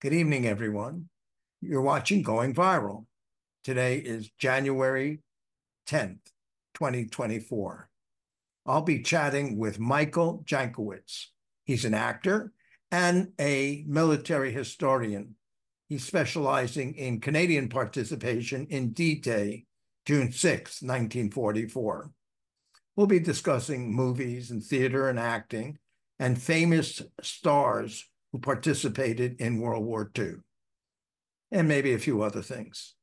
Good evening, everyone. You're watching Going Viral. Today is January 10th, 2024. I'll be chatting with Michael Jankowitz. He's an actor and a military historian. He's specializing in Canadian participation in D-Day, June 6, 1944. We'll be discussing movies and theater and acting and famous stars who participated in World War II, and maybe a few other things.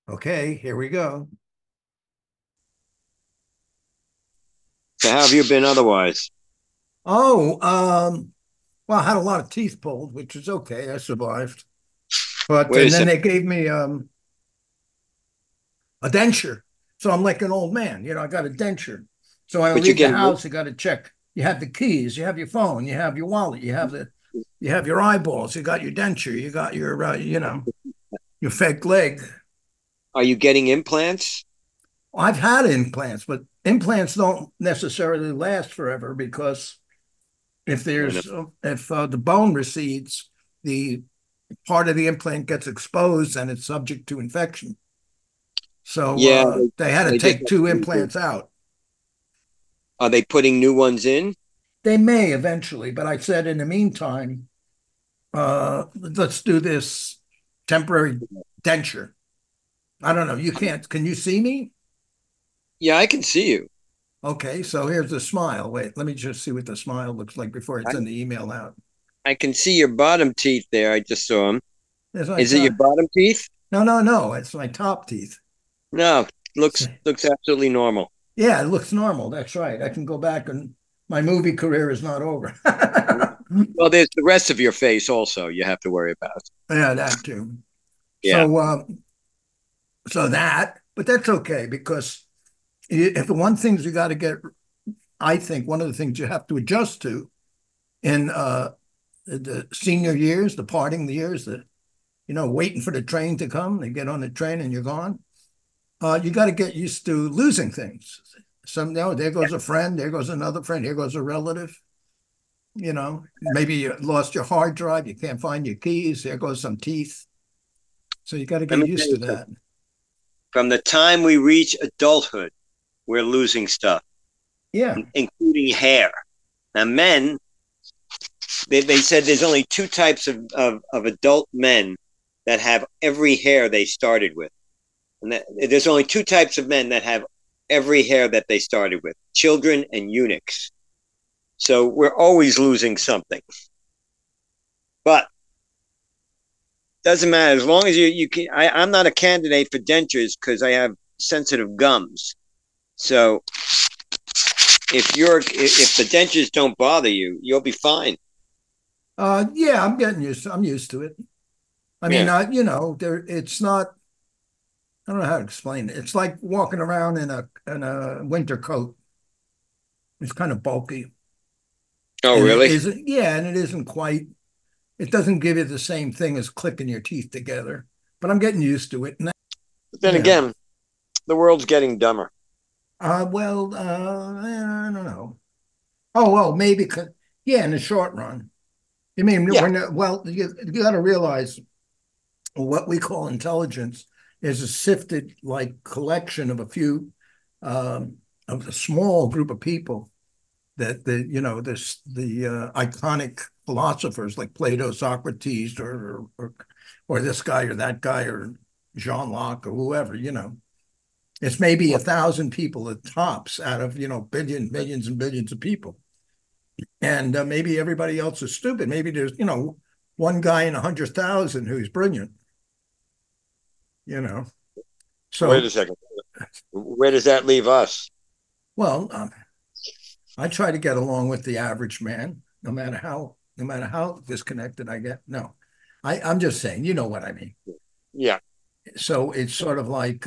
Okay, here we go. So how have you been otherwise? Oh, well, I had a lot of teeth pulled, which is okay. I survived. But Wait a and then second. they gave me a denture. So I'm like an old man, I got a denture. So I But you're leave the getting house, I got to check. You have the keys, you have your phone, you have your wallet, you have your eyeballs, you got your denture, you got your your fake leg. are you getting implants? I've had implants, but implants don't necessarily last forever because if I know. there's if the bone recedes, the part of the implant gets exposed and it's subject to infection. So Yeah, they had to they just take two implants out. are they putting new ones in? They may eventually, but I said in the meantime, let's do this temporary denture. I don't know. You can't. Can you see me? Yeah, I can see you. Okay, so here's the smile. Wait, let me just see what the smile looks like before I I, send the email out. I can see your bottom teeth there. I just saw them. There's my Is it your top. bottom teeth? No, no, no. It's my top teeth. No, So, looks absolutely normal. yeah, it looks normal. That's right. I can go back and my movie career is not over. Well, there's the rest of your face also you have to worry about. Yeah, that too. Yeah. So, but that's okay because if the one things you got to get, I think one of the things you have to adjust to in the senior years, the parting years, waiting for the train to come, they get on the train and you're gone. You got to get used to losing things. There goes a friend, there goes another friend, here goes a relative. Maybe you lost your hard drive, you can't find your keys, there goes some teeth. So you got to Let get me tell used you to something. that. From the time we reach adulthood, we're losing stuff, Yeah. including hair. Now, men, they said there's only two types of adult men that have every hair they started with. And there's only two types of men that have every hair that they started with: children and eunuchs. So we're always losing something. But doesn't matter as long as you can. I'm not a candidate for dentures because I have sensitive gums. So if the dentures don't bother you, you'll be fine. Yeah, I'm used to it. I mean, Yeah. it's not, I don't know how to explain it. It's like walking around in a winter coat. It's kind of bulky. Oh, And it really? isn't, yeah, and it isn't quite, it doesn't give you the same thing as clicking your teeth together. But I'm getting used to it. But then Yeah. again, the world's getting dumber. Well, I don't know. Oh, well, maybe, yeah, in the short run. I mean, Yeah. well, you got to realize what we call intelligence is a sifted like collection of a few of a small group of people that the iconic philosophers like Plato, Socrates, or this guy or that guy or Jean Locke or whoever, it's maybe 1,000 people at tops out of billions, millions, and billions of people, and maybe everybody else is stupid. Maybe there's one guy in 100,000 who's brilliant, you know. Wait a So, second. Where does that leave us? well, I try to get along with the average man, no matter how disconnected I get. No, I'm just saying, you know what I mean. Yeah. So it's sort of like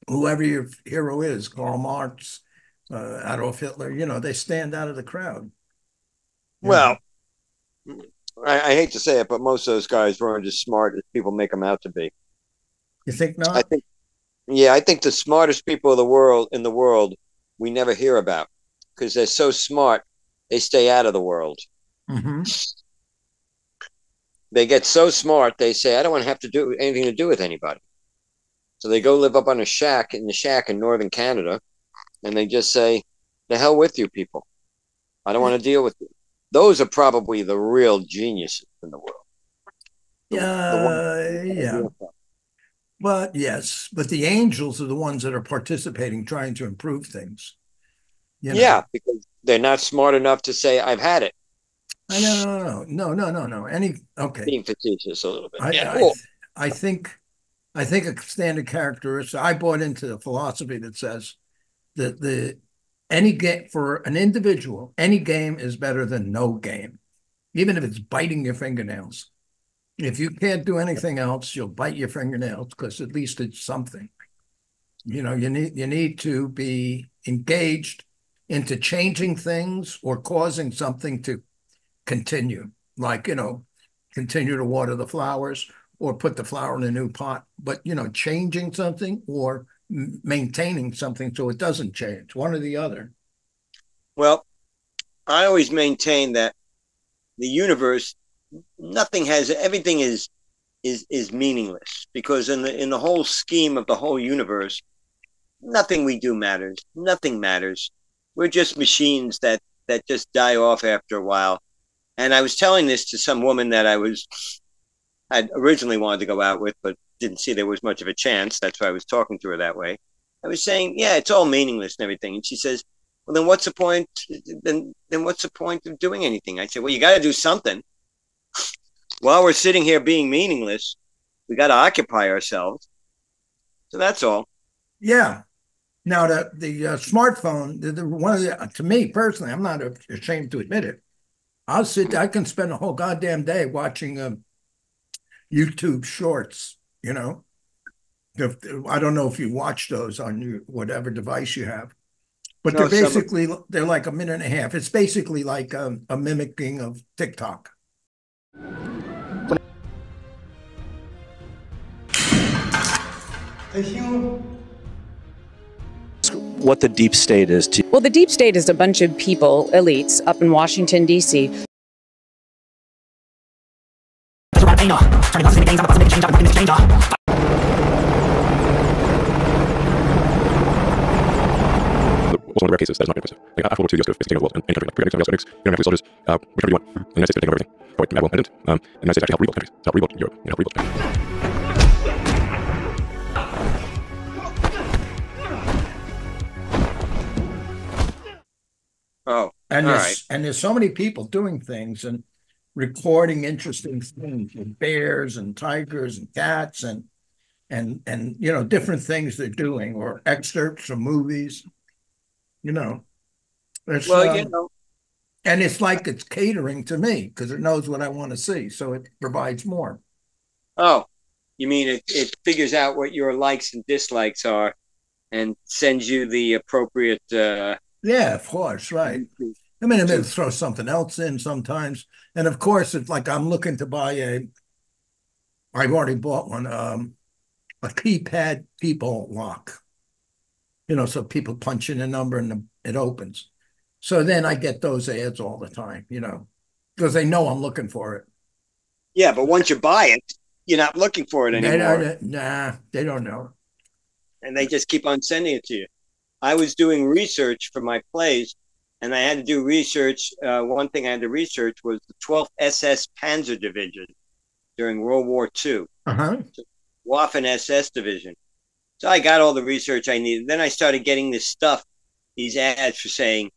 whoever your hero is, Karl Marx, Adolf Hitler, they stand out of the crowd. You Well, know, I hate to say it, but most of those guys weren't as smart as people make them out to be. you think I not? think, yeah, I think the smartest people of the world in the world we never hear about because they're so smart, they stay out of the world. Hmm. they get so smart, they say, I don't want to have to do anything to do with anybody. So they go live up on a shack in northern Canada, and they just say, the hell with you people. I don't want to deal with you. Those are probably the real geniuses in the world. The ones Yeah. But yes, but the angels are the ones that are participating, trying to improve things, you know. yeah, because they're not smart enough to say, I've had it. I no. Okay. Being facetious a little bit. I Yeah. I Oh, I think I think a standard characteristic. I bought into the philosophy that says that the any game for an individual, any game is better than no game, even if it's biting your fingernails. If you can't do anything else, you'll bite your fingernails because at least it's something. You need to be engaged into changing things or causing something to continue, like continue to water the flowers or put the flower in a new pot, but changing something or maintaining something so it doesn't change, one or the other. well, I always maintain that the universe, nothing has, everything is meaningless because in the whole scheme of the whole universe, nothing we do matters. Nothing matters. We're just machines that just die off after a while. And I was telling this to some woman that I'd originally wanted to go out with, but didn't see there was much of a chance. That's why I was talking to her that way. I was saying, yeah, it's all meaningless and everything. And she says, well, then what's the point? Then what's the point of doing anything? I said, well, you got to do something. While we're sitting here being meaningless, we got to occupy ourselves. So that's all. Yeah. Now the smartphone, one of the to me personally, I'm not ashamed to admit it. I can spend a whole goddamn day watching YouTube shorts. I don't know if you watch those on your whatever device you have, but No, they're like a minute and a half. It's basically like a mimicking of TikTok. What the deep state is to Well, the deep state is a bunch of people, elites, up in Washington, D.C. also in rare cases that is not implicit. Like after World War II, the US taking over the world, and any country, like pre-American soldiers, you don't have soldiers, whichever you want. And the United States taking over everything. But well, I didn't. And the United States actually helped rebuild countries. It's helped rebuild Europe, helped rebuild Japan. Oh, And all there's right. and there's so many people doing things and recording interesting things with bears and tigers and cats and different things they're doing or excerpts from movies. You know, it's Well, and it's like it's catering to me because it knows what I want to see, so it provides more. oh, you mean it figures out what your likes and dislikes are and sends you the appropriate Yeah, of course, right. I mean, I may YouTube. throw something else in sometimes, and of course, it's like I'm looking to buy a. I've already bought one, a keypad people lock. So people punch in a number and it opens. So then I get those ads all the time, because they know I'm looking for it. Yeah, but once you buy it, you're not looking for it They anymore, don't, nah, they don't know. and they just keep on sending it to you. I was doing research for my plays, and I had to do research. One thing I had to research was the 12th SS Panzer Division during World War II, Uh-huh. Waffen SS Division. So I got all the research I needed. Then I started getting this stuff, these ads for saying,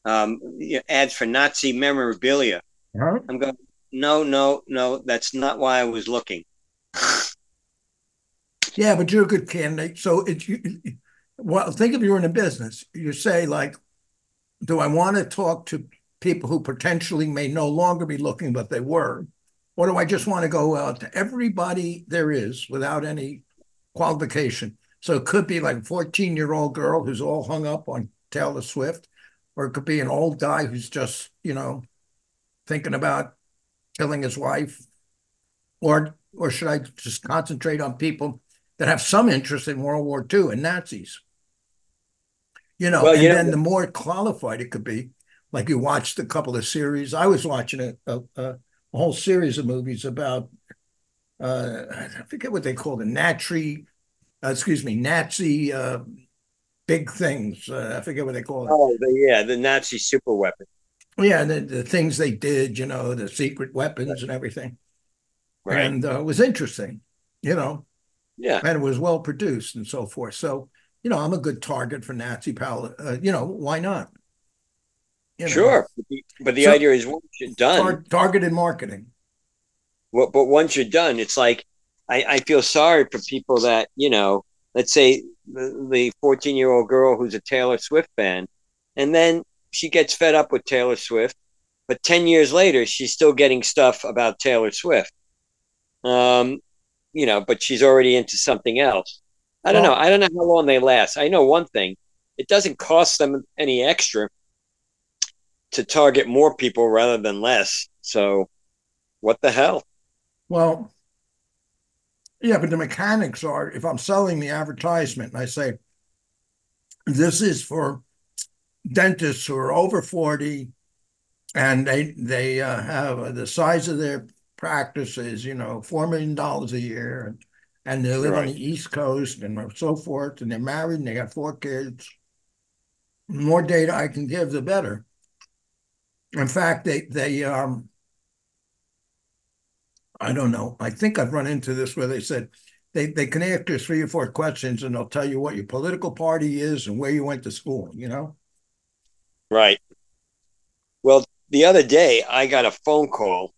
ads for Nazi memorabilia. Uh-huh. I'm going, no, that's not why I was looking. Yeah, but you're a good candidate. So well, think if you're in a business, you say like, do I want to talk to people who potentially may no longer be looking, but they were? Or do I just want to go out to everybody there is without any qualification? So it could be like a 14-year-old girl who's all hung up on Taylor Swift, or it could be an old guy who's just, thinking about killing his wife. Or should I just concentrate on people that have some interest in World War II and Nazis? Well, And then the more qualified it could be, like you watched a couple of series. I was watching a a whole series of movies about I forget what they call it, Nazi big things. I forget what they call it. Oh, the Nazi super weapon. Yeah, the things they did, the secret weapons and everything. Right. And it was interesting, you know, Yeah. and it was well produced and so forth. So, I'm a good target for Nazi power. Why not? You know, Sure. But the so idea is once you're done, targeted marketing. but once you're done, it's like I feel sorry for people that, let's say the 14-year-old girl who's a Taylor Swift fan, and then she gets fed up with Taylor Swift, but 10 years later, she's still getting stuff about Taylor Swift. Um, but she's already into something else. I don't know. Well, I don't know how long they last. I know one thing. It doesn't cost them any extra to target more people rather than less. So what the hell? well, yeah, but the mechanics are, if I'm selling the advertisement and I say, this is for dentists who are over 40 and they have the size of their practice is, $4 million a year, and they live on Right. the East Coast and so forth, and they're married and they got 4 kids. The more data I can give, the better. In fact, they I don't know. I think I've run into this where they said they can ask you 3 or 4 questions and they'll tell you what your political party is and where you went to school. Right. Well, the other day I got a phone call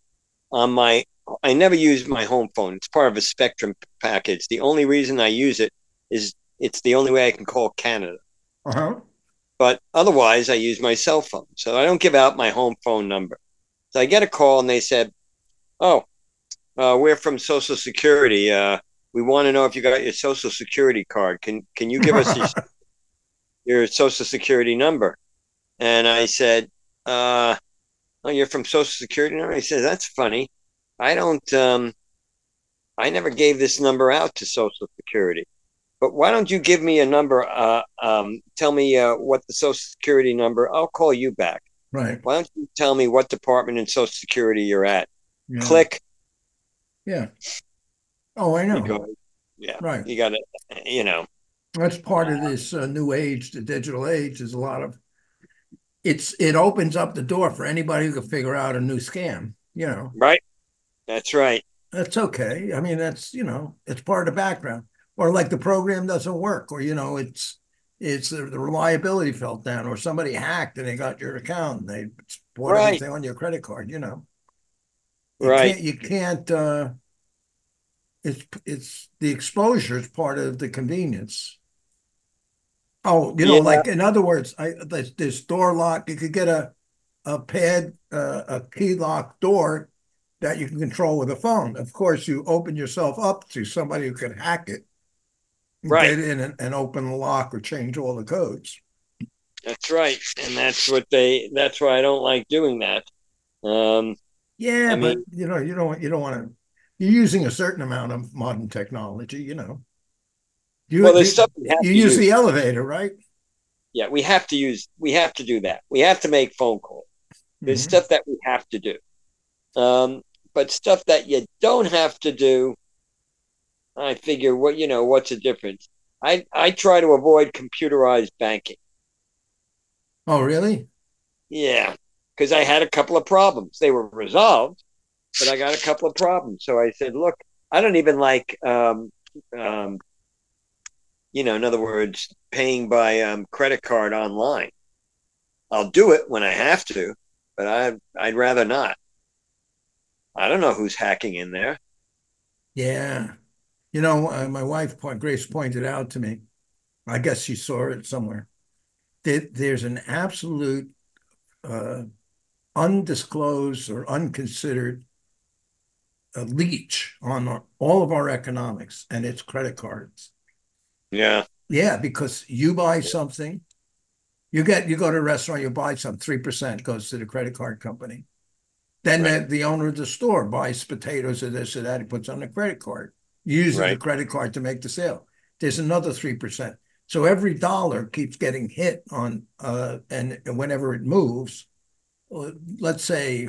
on I never use my home phone. It's part of a Spectrum package. The only reason I use it is it's the only way I can call Canada. Uh-huh. But otherwise, I use my cell phone. So I don't give out my home phone number. So I get a call and they said, "Oh, we're from Social Security. We want to know if you got your Social Security card. Can you give us your Social Security number?" And I said, "Oh, you're from Social Security number?" He says, "That's funny. I don't. I never gave this number out to Social Security. But why don't you give me a number? Tell me what the Social Security number. I'll call you back. Right. Why don't you tell me what department in Social Security you're at?" Yeah. Click. Yeah. Oh, I You know. go. Yeah. Right. You got to. That's part of this new age, the digital age, is a lot of it opens up the door for anybody who can figure out a new scam. Right. That's right. That's okay. I mean, it's part of the background. Or like the program doesn't work, or it's the reliability fell down, or somebody hacked and they got your account and they bought Right. everything on your credit card. You Right. can't it's the exposure is part of the convenience. Oh, Yeah. like in other words, this door lock, you could get a pad, a key lock door that you can control with a phone. Of course, you open yourself up to somebody who could hack it and Right. get in and open the lock or change all the codes. That's right. And that's why I don't like doing that. Yeah, I but mean, you don't want to. You're using a certain amount of modern technology. You well, there's you stuff we have you to use the use. elevator, right? Yeah, we have to do that. We have to make phone calls. There's Hmm. stuff that we have to do. But stuff that you don't have to do, I figure what's the difference? I try to avoid computerized banking. Oh, really? Yeah, because I had a couple of problems. They were resolved, but I got a couple of problems. So I said, look, I don't even like, um, in other words, paying by credit card online. I'll do it when I have to, but I'd rather not. I don't know who's hacking in there. Yeah. My wife, Grace, pointed out to me. I guess she saw it somewhere. There's an absolute uh, undisclosed or unconsidered leech on all of our economics, and it's credit cards. Yeah, Yeah, because you buy something, you go to a restaurant, you buy something, 3% goes to the credit card company. Then right, the owner of the store buys potatoes or this or that, he puts on the credit card, uses the right, credit card to make the sale. There's another 3%. So every dollar keeps getting hit on, and whenever it moves, let's say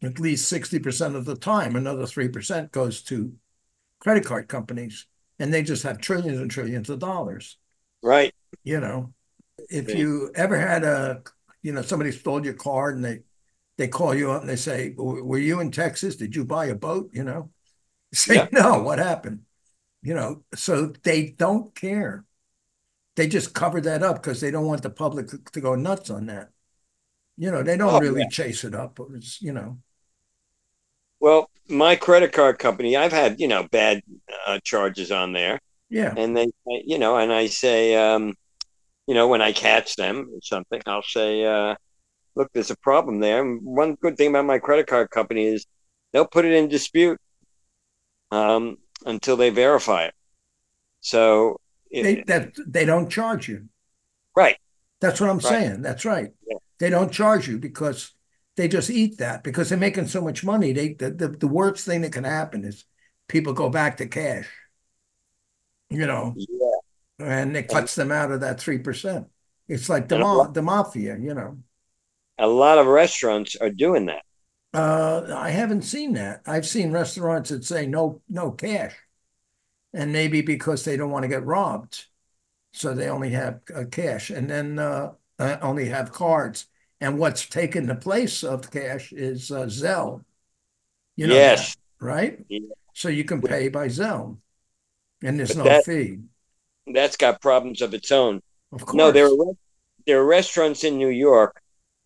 at least 60% of the time. Another 3% goes to credit card companies, and they just have trillions and trillions of dollars. Right. You know, if Right. you ever had somebody stole your card and they call you up and they say, were you in Texas? Did you buy a boat? You Yeah. say, no, what happened? So they don't care. They just cover that up because they don't want the public to go nuts on that. They don't Oh, really yeah. chase it up. It's. Well, my credit card company, I've had, bad charges on there. Yeah. And and I say, when I catch them or something, I'll say, look, there's a problem there. And one good thing about my credit card company is they'll put it in dispute until they verify it. So, They don't charge you. right, That's what I'm right. saying. That's right. Yeah. They don't charge you because they just eat that because they're making so much money. The worst thing that can happen is people go back to cash, Yeah. and it And, cuts them out of that 3%. It's like and the mafia. a lot of restaurants are doing that. I haven't seen that. I've seen restaurants that say no cash, and maybe because they don't want to get robbed, so they only have cash, and then only have cards. And what's taken the place of cash is Zelle. You know that, Yes. right? Yeah. So you can pay by Zelle, and there's But no fee. that's got problems of its own. Of No, course. there are restaurants in New York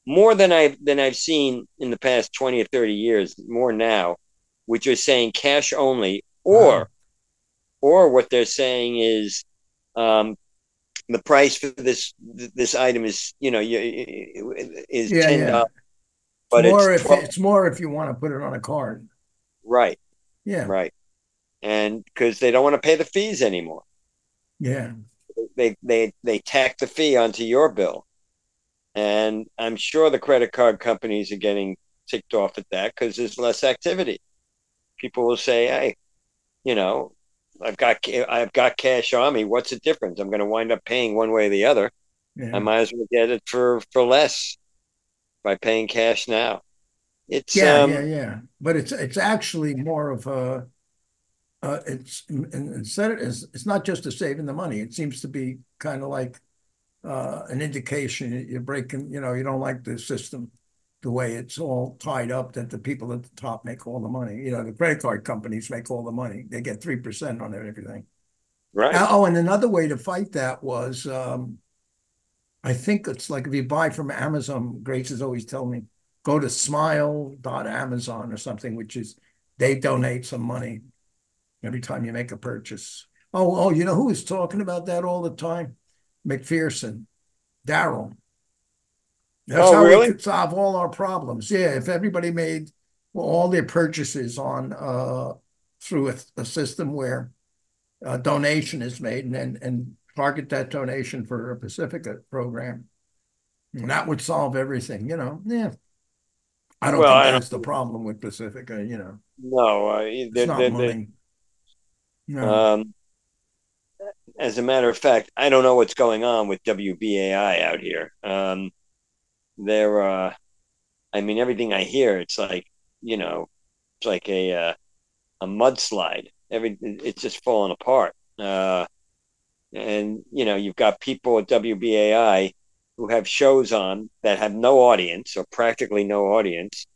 more than I've seen in the past 20 or 30 years, more now, which are saying cash only, Wow. or what they're saying is the price for this item is is Yeah, yeah. $10, but it's 12. It's more if you want to put it on a card. Right, Yeah, right, and because they don't want to pay the fees anymore, yeah, they tack the fee onto your bill. And I'm sure the credit card companies are getting ticked off at that because there's less activity. People will say, "Hey, you know, I've got cash on me. What's the difference? I'm going to wind up paying one way or the other. I yeah, might as well get it for less by paying cash now." It's yeah, yeah, yeah. But it's actually more of a it's instead of, it's not just a saving the money. It seems to be kind of like an indication you're breaking. You don't like the system, the way it's all tied up. That the people at the top make all the money. The credit card companies make all the money. They get 3% on everything. right. Oh, and another way to fight that was, I think it's like if you buy from Amazon, Grace is always telling me, go to smile.amazon or something, which is they donate some money every time you make a purchase. Oh, you know who is talking about that all the time? McPherson, Daryl. That's Oh, how we really? could solve all our problems. Yeah, if everybody made all their purchases on through a system where a donation is made and target that donation for a Pacifica program. And that would solve everything. Yeah. I don't Well, think I don't that's the problem with Pacifica. know. It's not money. No. Um, as a matter of fact, I don't know what's going on with WBAI out here. They're, I mean, everything I hear, it's like a mudslide. It's just falling apart. And you've got people at WBAI who have shows on that have no audience or practically no audience,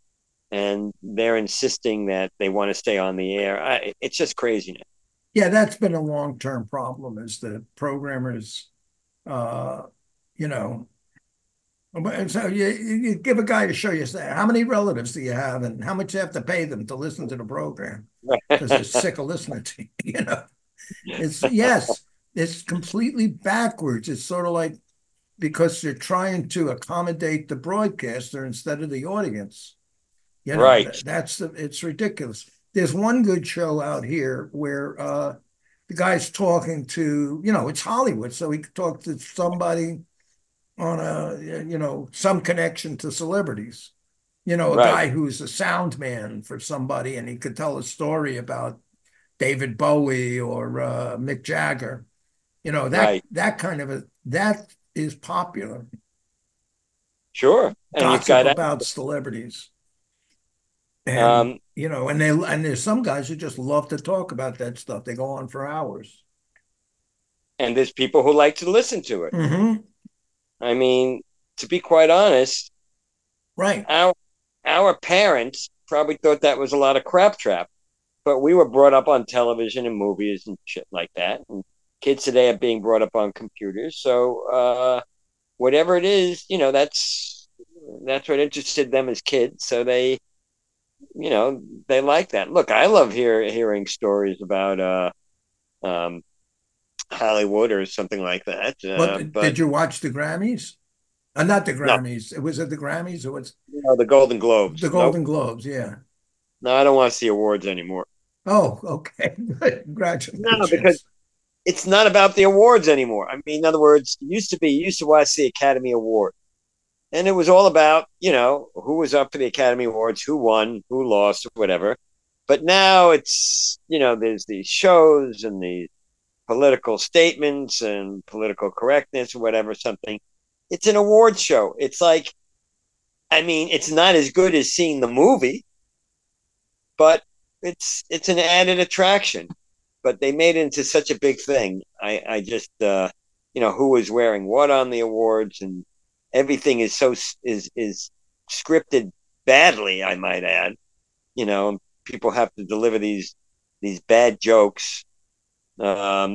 and they're insisting that they want to stay on the air. It's just craziness. Yeah, that's been a long-term problem is the programmers, uh, you know, so you give a guy to show you, say, how many relatives do you have and how much you have to pay them to listen to the program because they're sick of listening to you. Yes, it's completely backwards. It's sort of like because you're trying to accommodate the broadcaster instead of the audience. Right, It's ridiculous. There's one good show out here where the guy's talking to, it's Hollywood, so he could talk to somebody on some connection to celebrities. A right, guy who's a sound man for somebody, and he could tell a story about David Bowie or Mick Jagger. That right. that kind of that is popular. Sure. And you've Gossip got about celebrities. And Um, and there's some guys who just love to talk about that stuff. They go on for hours. and there's people who like to listen to it. Hmm. I mean, to be quite honest, Right. our our parents probably thought that was a lot of crap trap, but we were brought up on television and movies and shit like that. And kids today are being brought up on computers. So whatever it is, that's what interested them as kids. So they like that. Look, I love hearing stories about um, Hollywood or something like that. But But did you watch the Grammys? Not the no, Grammys. It was at the Grammys or was the Golden the Globes. Nope. Golden Globes? Yeah. No, I don't want to see awards anymore. Oh, okay. No, because Congratulations. it's not about the awards anymore. I mean, in other words, you used to watch the Academy Award, and it was all about, who was up for the Academy Awards, who won, who lost, whatever. But now it's, there's these shows and the political statements and political correctness or whatever, something. It's an award show. It's like, I mean, it's not as good as seeing the movie, but it's an added attraction. But they made it into such a big thing. I just who was wearing what on the awards, and everything is scripted badly, I might add. People have to deliver these bad jokes. Uh,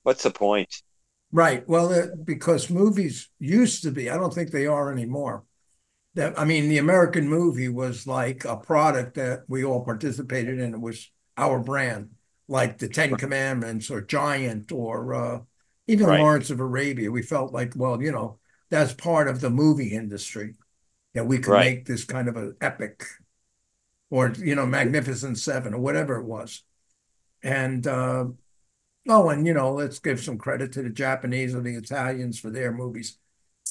what's the point? Right. Well, because movies used to be, I don't think they are anymore. That I mean, the American movie was like a product that we all participated in. It was our brand, like the Ten Commandments or Giant or even Right, Lawrence of Arabia. We felt like, well, that's part of the movie industry that we could right. make this kind of an epic or Magnificent Seven or whatever it was. And and let's give some credit to the Japanese or the Italians for their movies,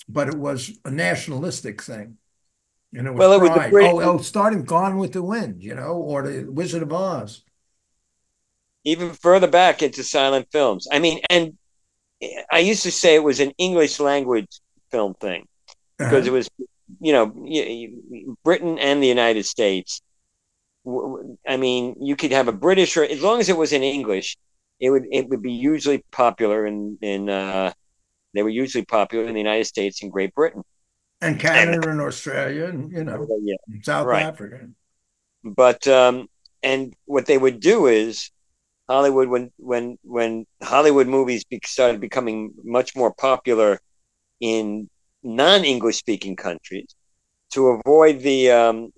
but it was a nationalistic thing. And it was Well, it was the pride. Brit. Oh, starting Gone with the Wind, or the Wizard of Oz. Even further back into silent films. I mean, and I used to say it was an English language film thing because Uh-huh. it was, Britain and the United States. I mean, you could have a British, or as long as it was in English, it would be usually popular in they were usually popular in the United States and Great Britain. And And Canada and Australia and, yeah, South right. Africa. But and what they would do is Hollywood, when Hollywood movies started becoming much more popular in non-English speaking countries, to avoid the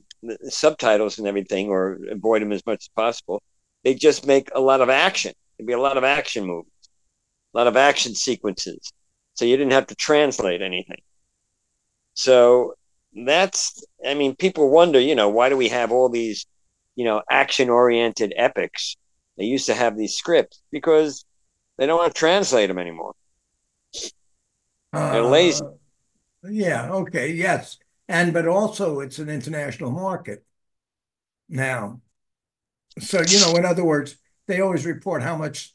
subtitles and everything, or avoid them as much as possible, they just make a lot of action. There'd be a lot of action movies, a lot of action sequences, so you didn't have to translate anything. So I mean, people wonder, why do we have all these, action-oriented epics? They used to have these scripts because they don't want to translate them anymore. They're lazy. Uh, yeah, okay, yes. But also it's an international market now. So, in other words, they always report how much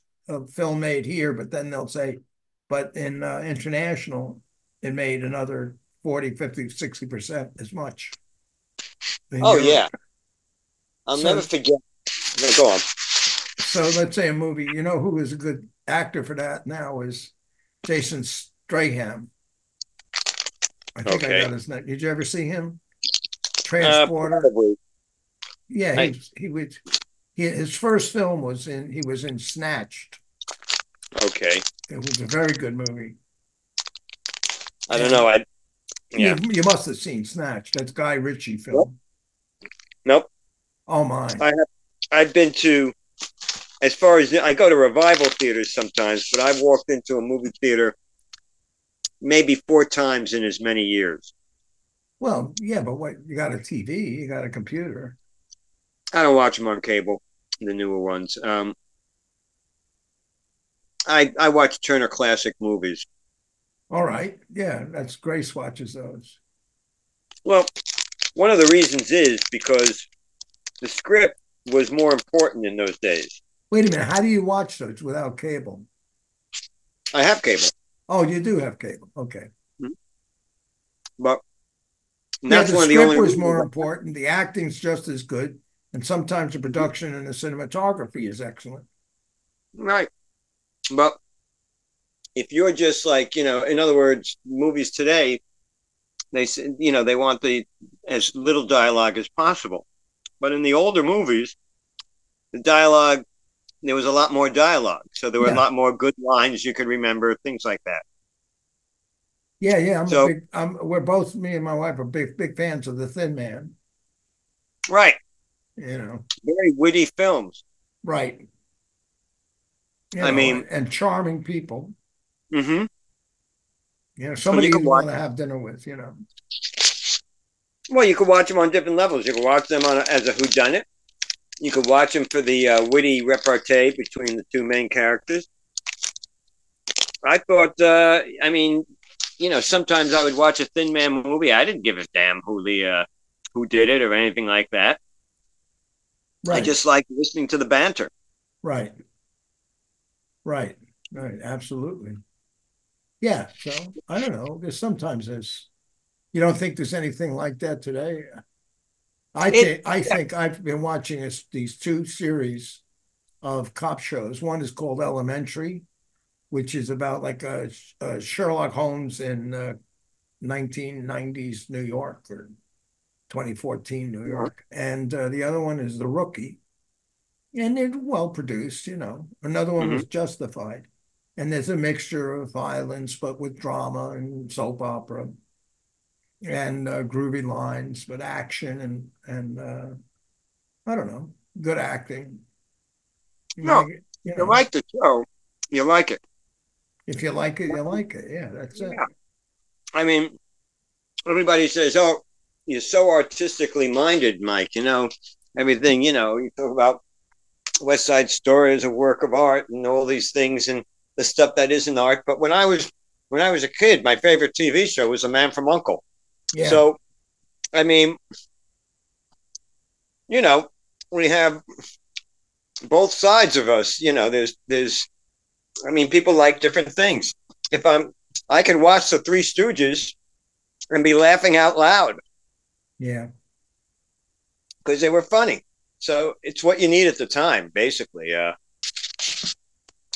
film made here, but then they'll say, but in international, it made another 40, 50, 60% as much in Oh yeah, Europe. I'll never So, forget. No, go on. so let's say a movie, who is a good actor for that now is Jason Stratham. I think I Okay. got his name. Did you ever see him? Transporter. Probably. Yeah, I his first film he was in Snatched. okay. It was a very good movie. I don't know. And Yeah. you must have seen Snatched. That's Guy Ritchie Nope. film. Nope. Oh my. I have. I've been to, as far as I go to revival theaters sometimes, but I've walked into a movie theater maybe 4 times in as many years. Well, yeah, but what you got a TV, you got a computer. I don't watch them on cable, the newer ones. I watch Turner Classic Movies. All right. Yeah, that's Grace watches those. Well, one of the reasons is because the script was more important in those days. Wait a minute, how do you watch those without cable? I have cable, Oh, you do have cable. Okay. but And Yeah, that's the one of the script only was reasons. more important. The acting's just as good, and sometimes the production and the cinematography is excellent. Right. But if you're just like, in other words, movies today, they want the as little dialogue as possible. But in the older movies, the dialogue there was a lot more dialogue, so there were a Yeah, lot more good lines you could remember, things like that. yeah. So We're both, me and my wife are big fans of The Thin Man. right, You know, very witty films. right. I mean, And charming people. mm-hmm. And Somebody you could you'd watch. want to have dinner with. Well, you could watch them on different levels. You could watch them as a whodunit. You could watch them for the witty repartee between the two main characters. I thought, sometimes I would watch a Thin Man movie. I didn't give a damn who did it or anything like that. I Right, just liked listening to the banter. right, right. Absolutely. Yeah. So I don't know. Sometimes you don't think there's anything like that today. It, I think I've been watching these two series of cop shows. One is called Elementary, which is about like a Sherlock Holmes in 1990s New York or 2014 New York, and the other one is The Rookie, and they're well produced. Another one mm-hmm. was Justified, and there's a mixture of violence but with drama and soap opera and groovy lines, but action and I don't know, good acting. No, Make it, you like the show, you like it. if you like it, you like it. Yeah, that's it. Yeah. I mean, everybody says, "Oh, you're so artistically minded, Mike." Everything. You talk about West Side Story as a work of art and all these things and the stuff that isn't art. But when I was a kid, my favorite TV show was The Man from Uncle. Yeah, So, I mean, you know, we have both sides of us. People like different things. If I could watch the Three Stooges and be laughing out loud yeah. because they were funny. So it's what you need at the time, basically.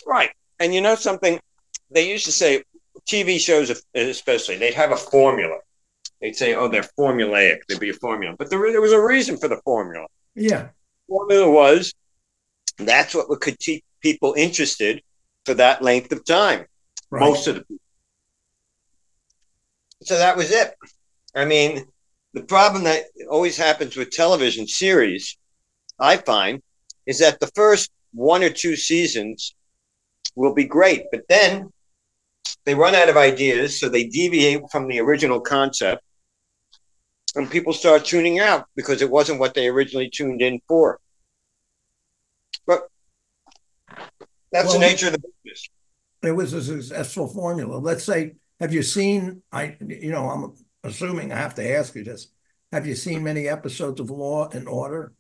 Right. And you know something? They used to say TV shows, especially, they'd have a formula. They'd say, "Oh, they're formulaic. There'd be a formula," but there was a reason for the formula. Yeah, The formula was that's what could keep people interested for that length of time. right. Most of the people. So that was it. I mean, the problem that always happens with television series, I find, is that the first one or two seasons will be great, but then they run out of ideas, so they deviate from the original concept, and people start tuning out because it wasn't what they originally tuned in for. But that's the Well, nature of the business. it was a successful formula. Let's say, have you seen? I'm assuming I have to ask you this. Have you seen many episodes of Law and Order?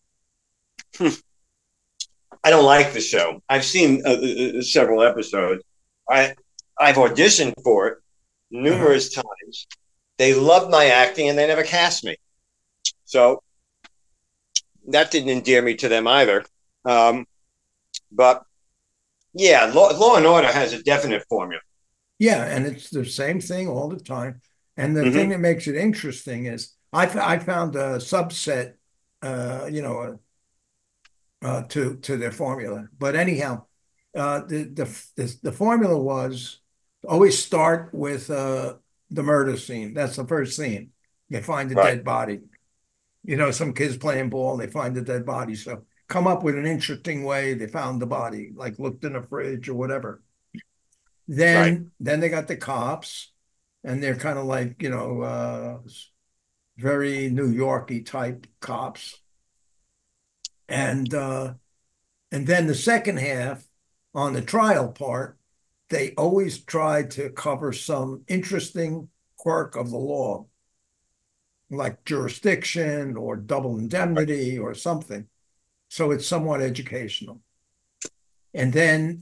I don't like the show. I've seen several episodes. I've auditioned for it Uh-huh. numerous times. They loved my acting and they never cast me. So that didn't endear me to them either. But yeah, Law and Order has a definite formula. Yeah, and it's the same thing all the time. And the thing Mm-hmm. that makes it interesting is I found a subset, uh, you know, to their formula. But anyhow, the formula was always start with the murder scene. That's the first scene. You find a Right, dead body. Some kids playing ball, they find a dead body. So come up with an interesting way they found the body, like looked in a fridge or whatever. right, Then they got the cops, and they're kind of like, very New Yorky type cops. And then the second half on the trial part, they always try to cover some interesting quirk of the law, like jurisdiction or double indemnity or something. So it's somewhat educational. And then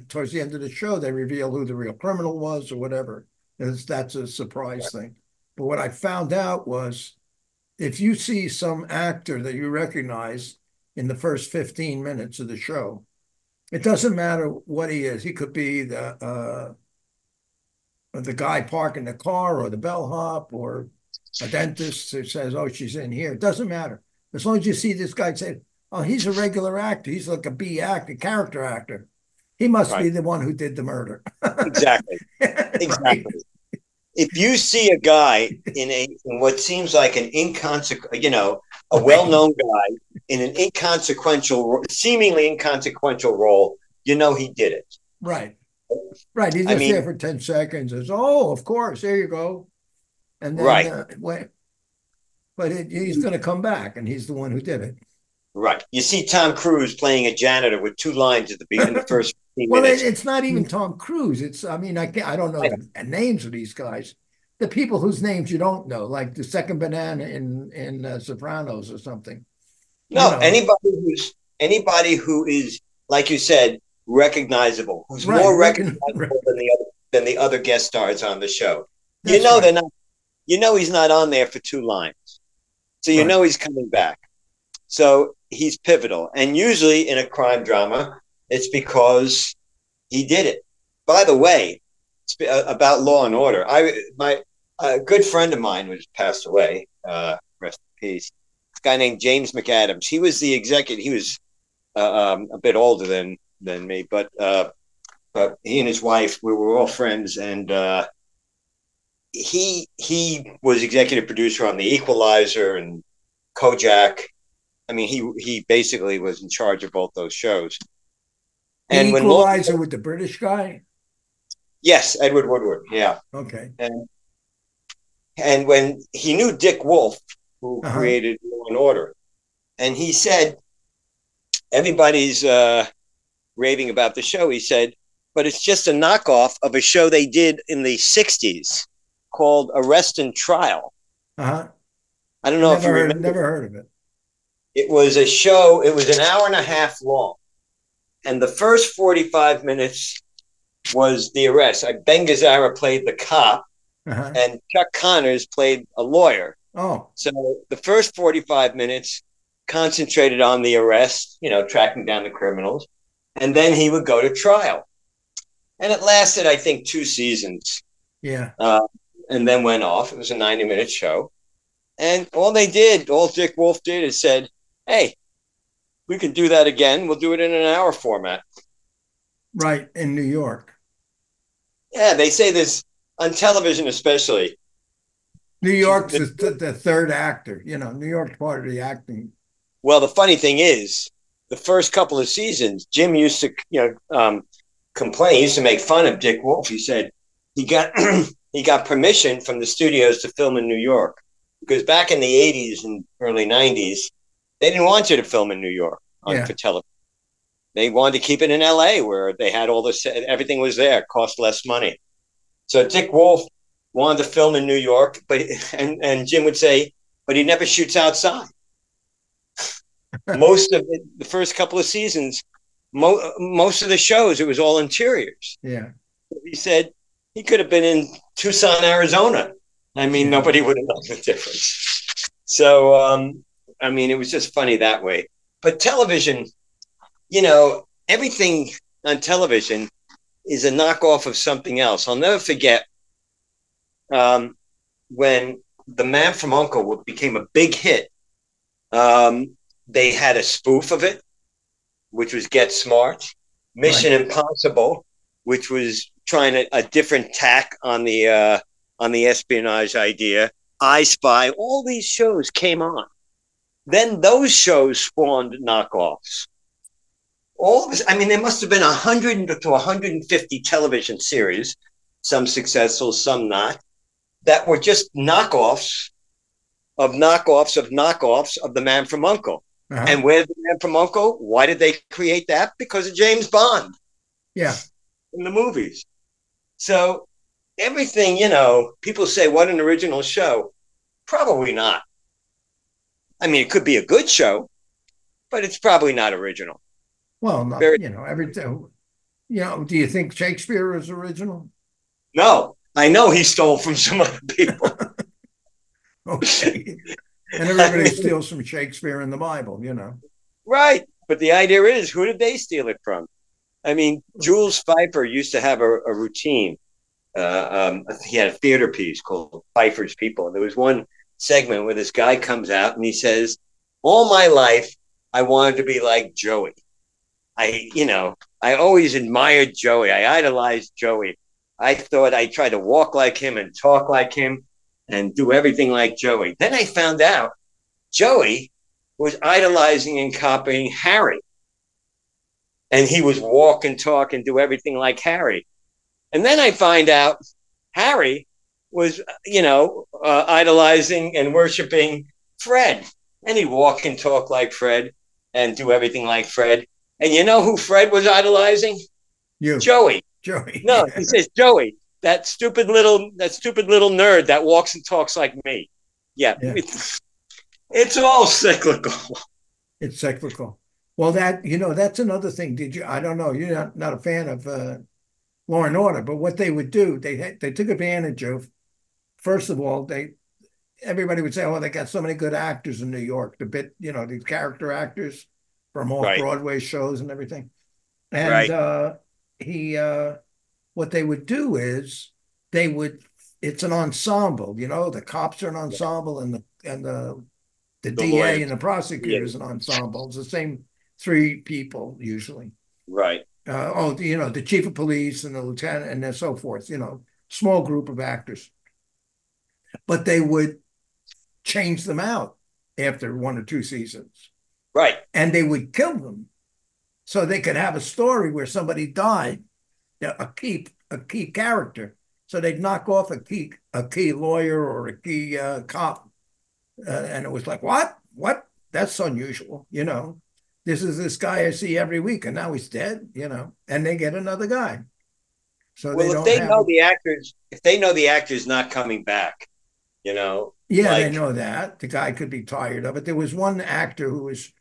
towards the end of the show, they reveal who the real criminal was or whatever. That's a surprise thing. But what I found out was if you see some actor that you recognize in the first 15 minutes of the show, it doesn't matter what he is. He could be the guy parking the car or the bellhop or a dentist who says, oh, she's in here. It doesn't matter. As long as you see this guy say, oh, he's a regular actor. He's like a B actor, character actor. He must be the one who did the murder. Exactly. Exactly. Right. If you see a guy in what seems like an inconsequential, a well-known guy in an seemingly inconsequential role, you know he did it. Right. Right. He's just there for 10 seconds. Says, oh, of course, there you go. And then, but he's going to come back, and he's the one who did it. Right. You see Tom Cruise playing a janitor with 2 lines at the beginning, the first 15 minutes. Well, it's not even Tom Cruise. I don't know the names of these guys. The people whose names you don't know, like the second banana in Sopranos or something. No, anybody who is, like you said, recognizable, who's more recognizable than the other guest stars on the show. They're not. You know he's not on there for 2 lines, so you know he's coming back. So he's pivotal, and usually in a crime drama, it's because he did it. By the way, about Law and Order, a good friend of mine was passed away. Rest in peace. This guy named James McAdams. He was the executive. He was a bit older than me, but he and his wife, we were all friends, and he was executive producer on The Equalizer and Kojak. I mean, he basically was in charge of both those shows. And The Equalizer with the British guy? Yes, Edward Woodward. Yeah. Okay. And when he knew Dick Wolf, who created Law and Order, and he said, everybody's raving about the show. He said, but it's just a knockoff of a show they did in the 60s called Arrest and Trial. I don't know if you remember. Never heard of it. It was a show. It was an hour and a half long. And the first 45 minutes was the arrest. Ben Gazzara played the cop, and Chuck Connors played a lawyer. Oh. So the first 45 minutes concentrated on the arrest, tracking down the criminals. And then he would go to trial. And it lasted, I think, 2 seasons. Yeah. And then went off. It was a 90-minute show. And all Dick Wolf did is said, hey, we can do that again. We'll do it in an hour format. Right, in New York. Yeah, they say this on television especially. New York's the third actor. New York's part of the acting. Well, the funny thing is, the first couple of seasons, Jim used to complain. He used to make fun of Dick Wolf. He said he got permission from the studios to film in New York. Because back in the 80s and early 90s, they didn't want you to film in New York for television. They wanted to keep it in LA where they had everything was there, cost less money. So Dick Wolf wanted to film in New York, and Jim would say, but he never shoots outside. Most of it, the first couple of seasons, most of the shows, it was all interiors. Yeah. He said he could have been in Tucson, Arizona. I mean, nobody would have known the difference. So, it was just funny that way. But television, everything on television is a knockoff of something else. I'll never forget when The Man from U.N.C.L.E. became a big hit. They had a spoof of it, which was Get Smart. Mission Impossible, which was trying a different tack on the espionage idea. I Spy, all these shows came on. Then those shows spawned knockoffs. There must have been 100 to 150 television series, some successful, some not, that were just knockoffs of knockoffs of knockoffs of The Man from U.N.C.L.E. And where's The Man from U.N.C.L.E.? Why did they create that? Because of James Bond. Yeah. In the movies. So everything, people say, what an original show. Probably not. It could be a good show, but it's probably not original. Well, not, everything. Do you think Shakespeare is original? No, I know he stole from some other people. Okay. And everybody steals from Shakespeare and the Bible, you know. Right. But the idea is, who did they steal it from? I mean, Jules Pfeiffer used to have a routine. He had a theater piece called Pfeiffer's People. And there was one segment where this guy comes out and he says, all my life, I wanted to be like Joey. I always admired Joey. I idolized Joey. I thought I tried to walk like him and talk like him and do everything like Joey. Then I found out Joey was idolizing and copying Harry. And he was walk and talk and do everything like Harry. And then I find out Harry was, idolizing and worshiping Fred. And he'd walk and talk like Fred and do everything like Fred. And you know who Fred was idolizing? You. Joey. Joey. No, he says, Joey, that stupid little nerd that walks and talks like me. Yeah. It's all cyclical. It's cyclical. Well, that's another thing. I don't know, you're not a fan of Law and Order, but what they would do, they took advantage of, first of all, everybody would say, oh, they got so many good actors in New York, these character actors from off-Broadway shows and everything. And what they would do is it's an ensemble, the cops are an ensemble and the DA lawyers and the prosecutor is an ensemble. It's the same three people usually. Right. The chief of police and the lieutenant and so forth, small group of actors. But they would change them out after 1 or 2 seasons. Right. And they would kill them so they could have a story where somebody died, a key character. So they'd knock off a key lawyer or a key cop. And it was like, what? That's unusual, This is this guy I see every week, and now he's dead, and they get another guy. So if they know the actor's not coming back, they know that the guy could be tired of it. There was one actor who was,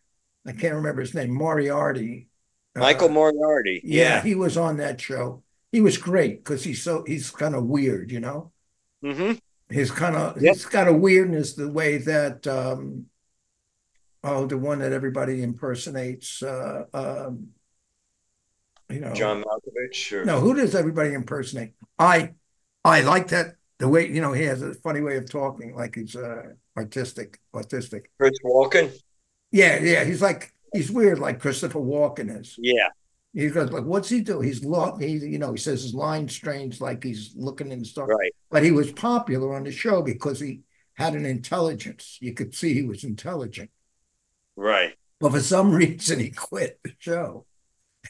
I can't remember his name, Moriarty. Michael Moriarty. Yeah, he was on that show. He was great because he's kind of weird, Mm-hmm. He's got a weirdness the way that the one that everybody impersonates, John Malkovich. Or... No, who does everybody impersonate? I like that the way he has a funny way of talking, like he's autistic. Chris Walken. Yeah, he's weird, like Christopher Walken is. Yeah. He goes like, what's he do? He says his line strange, like he's looking and stuff. Right. But he was popular on the show because he had an intelligence. You could see he was intelligent. Right. But for some reason, he quit the show.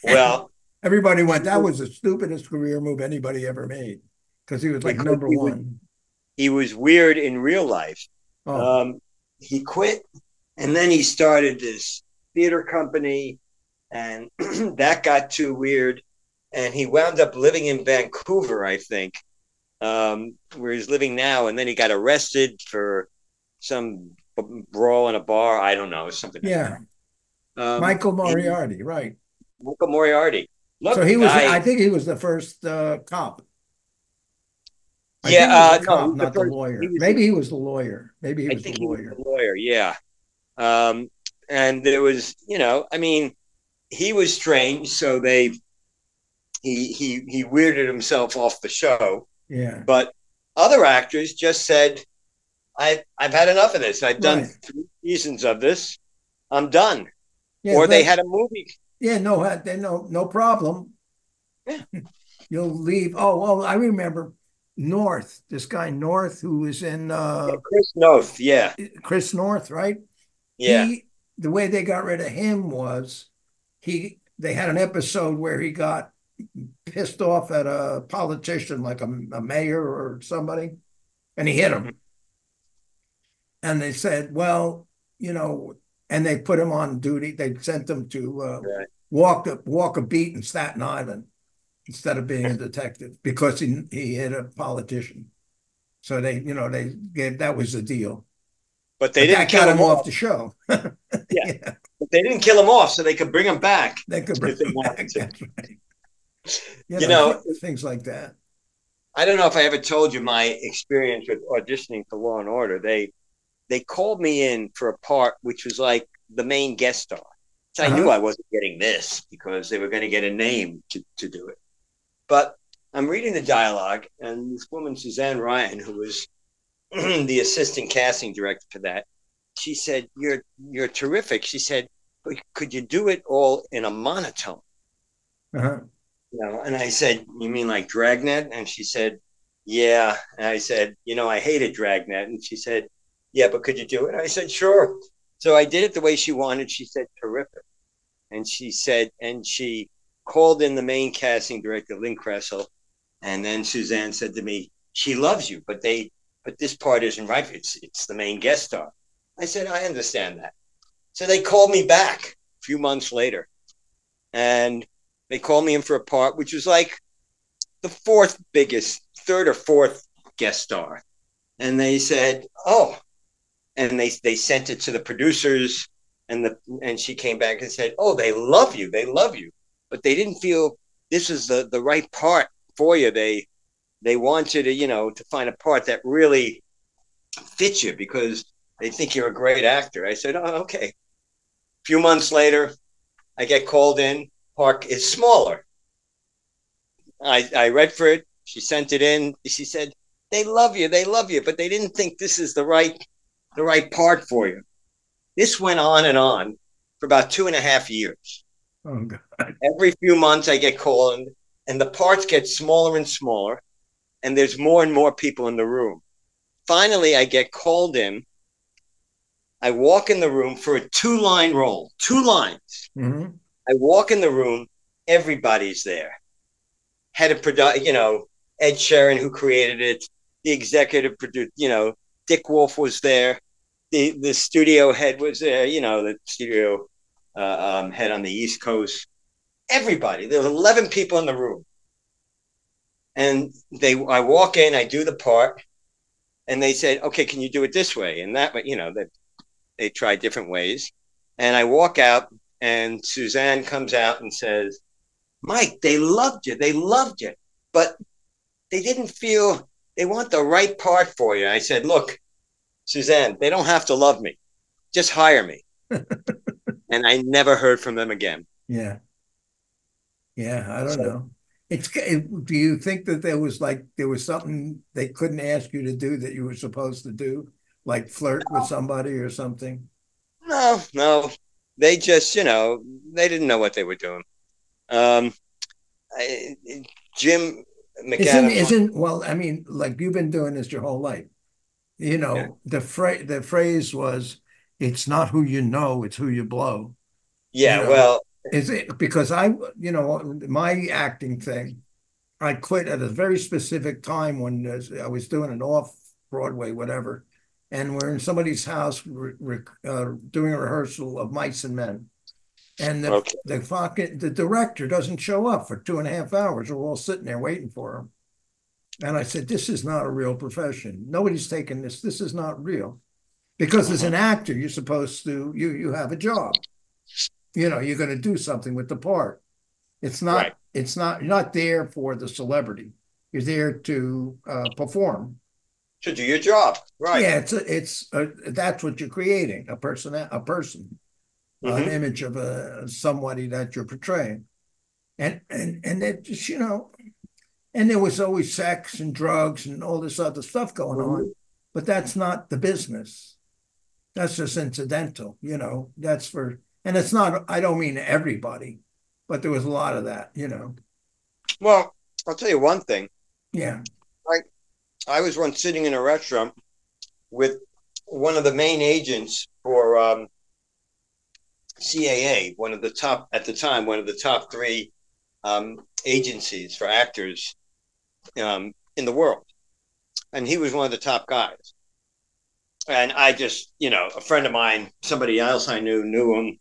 Well, everybody went, that was the stupidest career move anybody ever made because he was like number one. He was weird in real life. Oh. He quit, and then he started this theater company. And that got too weird. And he wound up living in Vancouver, I think, where he's living now. And then he got arrested for some brawl in a bar. I don't know, something. Yeah. Like Michael Moriarty, right. Michael Moriarty. Look, so I think he was the first cop. Not the lawyer. Maybe he was the lawyer. He was the lawyer, yeah. And there was, he was strange, so he weirded himself off the show. Yeah. But other actors just said, I've had enough of this. I've done 3 seasons of this. I'm done. Yeah, or they had a movie. Yeah, no problem. Yeah. You'll leave. Oh, well, I remember North, this guy North who was in Chris North, yeah. Chris North, right? Yeah. The way they got rid of him was they had an episode where he got pissed off at a politician, like a mayor or somebody, and he hit him. And they said, well, and they put him on duty. They sent him to walk a beat in Staten Island instead of being a detective because he hit a politician. So that was the deal. But they didn't kill him off the show. Yeah. But they didn't kill him off, so they could bring him back. They could bring him back. That's right. Things like that. I don't know if I ever told you my experience with auditioning for Law and Order. They they called me in for a part which was like the main guest star. So I knew Uh-huh. I wasn't getting this because they were going to get a name to do it. But I'm reading the dialogue, and this woman, Suzanne Ryan, who was the assistant casting director for that, she said, "You're terrific." She said, "But could you do it all in a monotone?" Uh-huh. And I said, "You mean like Dragnet?" And she said, "Yeah." And I said, I hated Dragnet." And she said, "Yeah, but could you do it?" I said, "Sure." So I did it the way she wanted. She said, "Terrific." And she called in the main casting director, Lynn Kressel. And then Suzanne said to me, "She loves you, but this part isn't right. It's the main guest star." I said, "I understand that." So they called me back a few months later, and they called me in for a part which was like the fourth biggest, third or fourth guest star. And they said, "Oh," and they sent it to the producers, and she came back and said, "Oh, they love you, but they didn't feel this is the right part for you. They want you to to find a part that really fits you because they think you're a great actor." I said, "Oh, okay." A few months later, I get called in. Park is smaller. I read for it. She sent it in. She said, they love you, but they didn't think this is the right part for you." This went on for about 2.5 years. Oh, God. Every few months I get called, and the parts get smaller and smaller, and there's more and more people in the room. Finally, I get called in. I walk in the room for a 2-line role, 2 lines. Mm-hmm. I walk in the room, everybody's there. Head of production, Ed Sheeran, who created it, the executive producer, Dick Wolf was there. The studio head was there, the studio head on the East Coast. Everybody. There were 11 people in the room. And I walk in, I do the part, and they said, "Okay, can you do it this way?" And that, they tried different ways. And I walk out, and Suzanne comes out and says, "Mike, they loved you. They loved you. But they didn't feel they want the right part for you." I said, "Look, Suzanne, they don't have to love me. Just hire me." And I never heard from them again. Yeah. Yeah. I don't So, know. Do you think that there was something they couldn't ask you to do that you were supposed to do, like flirt with somebody or something? no. They just, they didn't know what they were doing. Um, I, Jim Isn't McAdams. isn't well, I mean, like you've been doing this your whole life. Yeah. The phrase was, "It's not who you know, it's who you blow." You Yeah. know, Well, is it because my acting thing, I quit at a very specific time when I was doing an off Broadway, whatever, and we're in somebody's house doing a rehearsal of Mice and Men, and okay. the director doesn't show up for 2.5 hours. We're all sitting there waiting for him, and I said, "This is not a real profession. Nobody's taking this. This is not real." Because as Uh-huh. an actor, you're supposed to you have a job. You're going to do something with the part. It's Right. not. It's not. You're not there for the celebrity. You're there to perform. To do your job. Right. Yeah, that's what you're creating, an Mm-hmm. image of somebody that you're portraying, and that just and there was always sex and drugs and all this other stuff going Mm-hmm. on, but that's not the business. That's just incidental. That's and it's not. I don't mean everybody, but there was a lot of that. Well, I'll tell you one thing. Yeah. I was once sitting in a restaurant with one of the main agents for CAA, one of the top at the time, one of the top three agencies for actors in the world, and he was one of the top guys. And I just, a friend of mine, somebody else I knew him.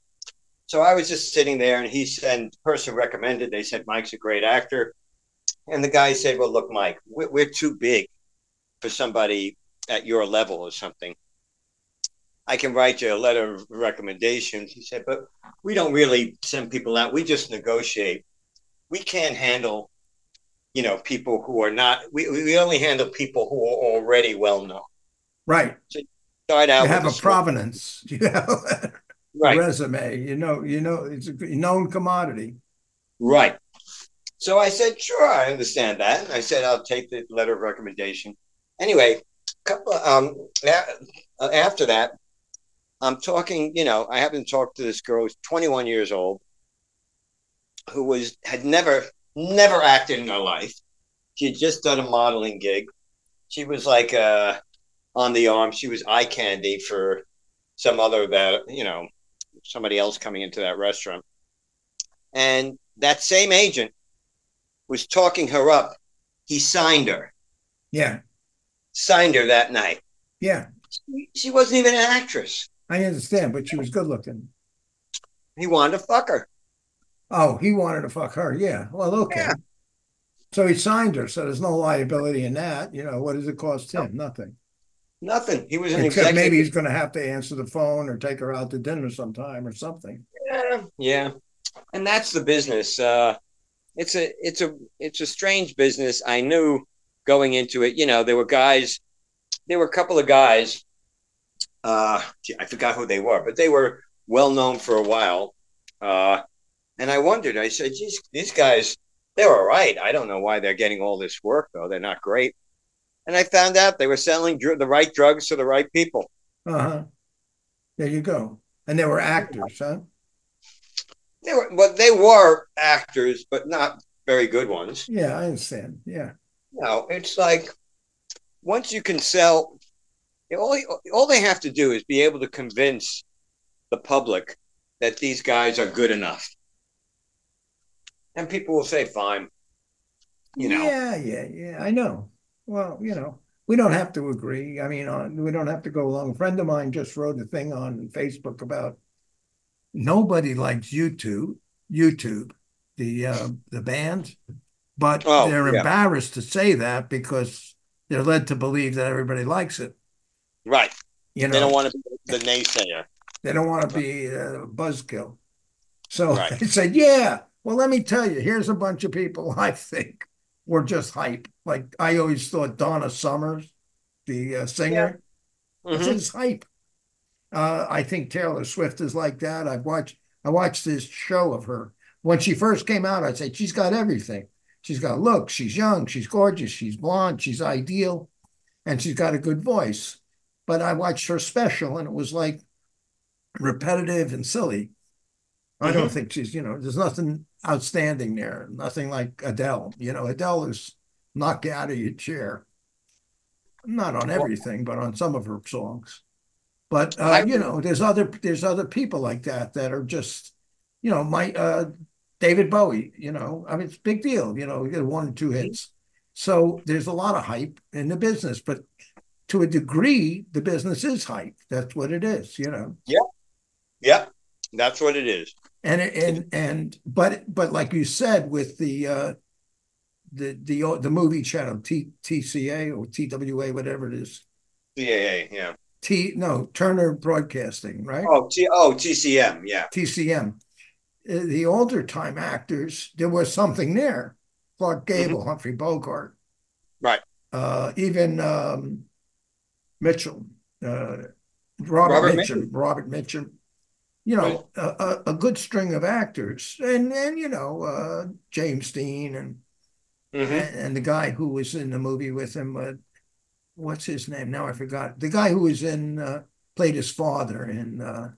So I was just sitting there, and the person recommended. They said Mike's a great actor, and the guy said, "Well, look, Mike, we're too big for somebody at your level or something. I can write you a letter of recommendation." He said, "But we don't really send people out. We just negotiate. We can't handle, people who are not, we only handle people who are already well known." Right. So start You out with have a a small, provenance, a right, resume. It's a known commodity. right. So I said, sure, I understand that. And I said, I'll take the letter of recommendation. Anyway, after that, I'm talking, I happened to talk to this girl who's 21 years old, who had never acted in her life. She had just done a modeling gig. She was like on the arm. She was eye candy for somebody else coming into that restaurant. And that same agent was talking her up. He signed her. Yeah. Signed her that night. Yeah. She wasn't even an actress. I understand, but she was good looking. He wanted to fuck her. Oh, he wanted to fuck her. Yeah. Well, Yeah. okay. So he signed her. So there's no liability in that. What does it cost him? Nothing. Nothing. He was an Except executive. maybe he's going to have to answer the phone or take her out to dinner sometime or something. Yeah. And that's the business. It's a strange business. I knew going into it, there were a couple of guys, I forgot who they were, but they were well known for a while. And I wondered, I said, geez, these guys, they're all right. I don't know why they're getting all this work, though. They're not great. And I found out they were selling the right drugs to the right people. Uh-huh. There you go. And they were actors, huh? They were actors, but not very good ones. Yeah, I understand. Yeah. It's like once you can sell, all they have to do is be able to convince the public that these guys are good enough. And people will say, fine. Yeah. I know. Well, we don't have to agree. I mean, we don't have to go along. A friend of mine just wrote a thing on Facebook about nobody likes YouTube, the band, but they're embarrassed to say that because they're led to believe that everybody likes it. Right. They don't want to be the naysayer. They don't want to be a buzzkill. So I said, yeah, well, let me tell you, here's a bunch of people I think were just hype. Like I always thought Donna Summers, the singer, is hype. I think Taylor Swift is like that. I watched this show of her. When she first came out, I'd say she's got everything. She's got looks, she's young, she's gorgeous, she's blonde, she's ideal, and she's got a good voice. But I watched her special and it was like repetitive and silly. I don't think there's nothing outstanding there. Nothing like Adele. Adele is knock you out of your chair. Not on everything, but on some of her songs. But there's other people like that are just, my David Bowie. I mean, it's a big deal. You get 1 or 2 hits. So there's a lot of hype in the business, but to a degree, the business is hype. That's what it is. Yeah, that's what it is. But like you said, with the movie channel TCA or TWA, whatever it is. CAA, yeah. Turner Broadcasting, right? TCM, yeah. TCM. The older time actors, there was something there. Clark Gable, Humphrey Bogart, right? Even Mitchell, Robert Mitchum. A good string of actors, and James Dean and the guy who was in the movie with him. What's his name? Now I forgot. The guy who was played his father in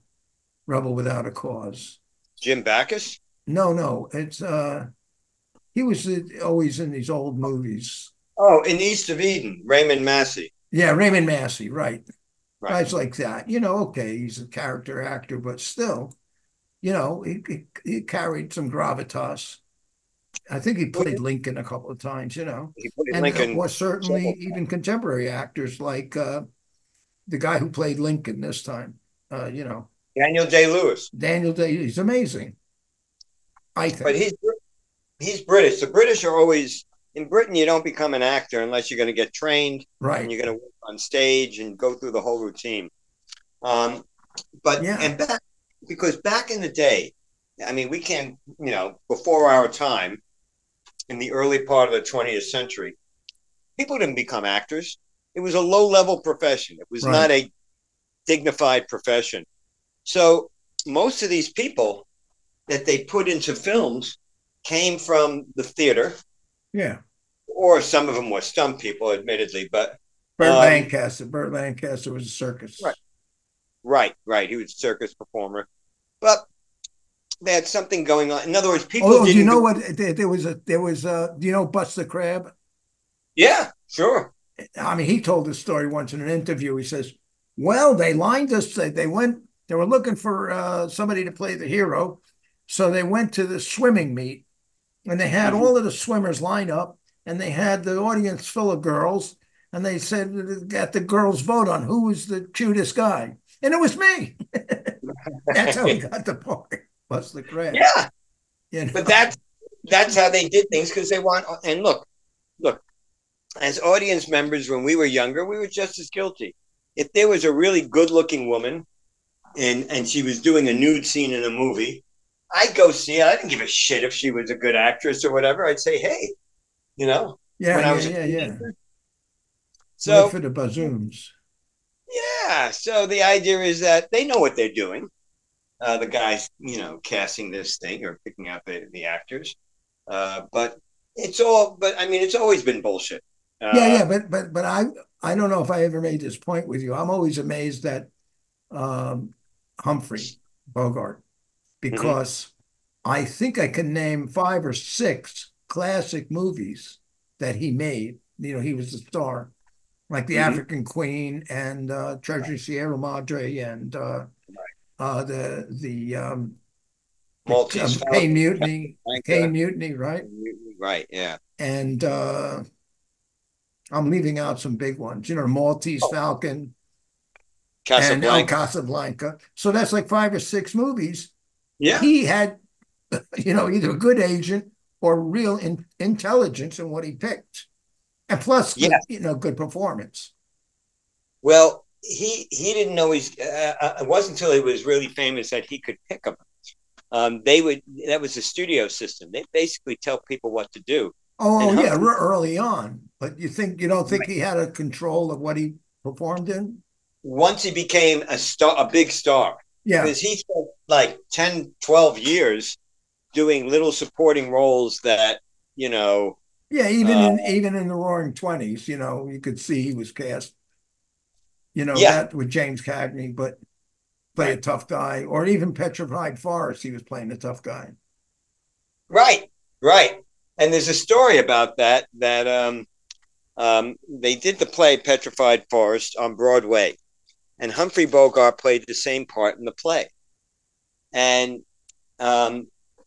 Rebel Without a Cause. Jim Backus? No. It's he was always in these old movies. Oh, in East of Eden, Raymond Massey. Yeah, Raymond Massey, right. Guys like that. Okay, he's a character actor, but still, he carried some gravitas. I think he played Lincoln a couple of times, He played and Lincoln. was certainly even contemporary actors like the guy who played Lincoln this time, Daniel Day-Lewis. Daniel Day, he's amazing, I think. But he's British. The British are always, in Britain, you don't become an actor unless you're going to get trained. Right. And you're going to work on stage and go through the whole routine. Because back in the day, I mean, we can, before our time, in the early part of the 20th century, people didn't become actors. It was a low-level profession. It was not a dignified profession. So most of these people that they put into films came from the theater. Yeah. Or some of them were stunt people, admittedly, but Burt Lancaster was a circus. Right. He was a circus performer, but they had something going on. In other words, people Oh, do didn't. you know what? There was do you know Bust the Crab? Yeah, sure. I mean, he told this story once in an interview. He says, "Well, they lined us. They were looking for somebody to play the hero, so they went to the swimming meet, and they had all of the swimmers line up, and they had the audience full of girls, and they said, got the girls vote on who was the cutest guy, and it was me. That's how he got the part. Bust the Crab. Yeah, you know? But that's how they did things because they want. And look, as audience members, when we were younger, we were just as guilty. If there was a really good-looking woman and she was doing a nude scene in a movie, I'd go see it. I didn't give a shit if she was a good actress or whatever. I'd say, hey, Yeah. So wait for the bazooms. Yeah. So the idea is that they know what they're doing. The guys, casting this thing or picking out the actors. But it's always been bullshit. But I don't know if I ever made this point with you. I'm always amazed at Humphrey Bogart because I think I can name 5 or 6 classic movies that he made. He was the star, like The African Queen and Treasure Sierra Madre and the Maltese Caine Mutiny, right? Right, yeah. And I'm leaving out some big ones, Maltese Falcon Casablanca. and Casablanca. So that's like 5 or 6 movies. Yeah. He had, either a good agent or real intelligence in what he picked. And plus, good performance. Well, he didn't know it wasn't until he was really famous that he could pick them. That was the studio system. They basically tell people what to do. Early on. But you don't think he had a control of what he performed in? Once he became a big star. Yeah. Because he spent like 10, 12 years doing little supporting roles that, Yeah, even in the Roaring Twenties, you could see he was cast, that with James Cagney, but play a tough guy, or even Petrified Forest, he was playing a tough guy. Right. And there's a story about that they did the play Petrified Forest on Broadway, and Humphrey Bogart played the same part in the play. And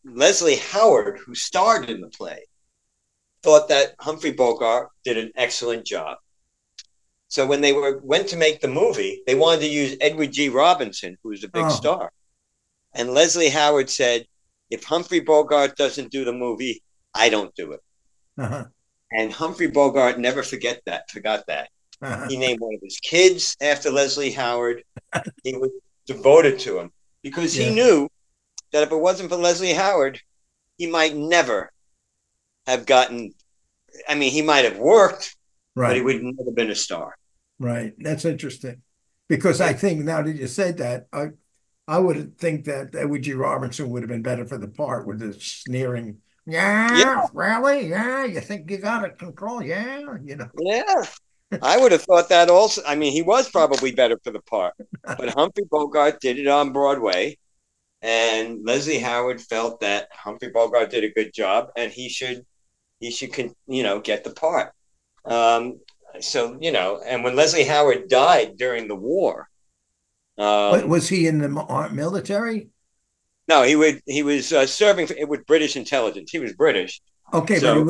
Leslie Howard, who starred in the play, thought that Humphrey Bogart did an excellent job. So when they went to make the movie, they wanted to use Edward G. Robinson, who was a big star. And Leslie Howard said, if Humphrey Bogart doesn't do the movie, I don't do it. And Humphrey Bogart never forgot that. He named one of his kids after Leslie Howard. He was devoted to him because he knew that if it wasn't for Leslie Howard, he might never have gotten, he might have worked, but he would never been a star. Right. That's interesting. Because I think now that you said that, I would think that Edward G. Robinson would have been better for the part with the sneering, really? Yeah, you think you got it control? Yeah, Yeah. I would have thought that also. He was probably better for the part, but Humphrey Bogart did it on Broadway, and Leslie Howard felt that Humphrey Bogart did a good job, and he should get the part. And when Leslie Howard died during the war, was he in the military? No, he was serving with British intelligence. He was British. Okay, so,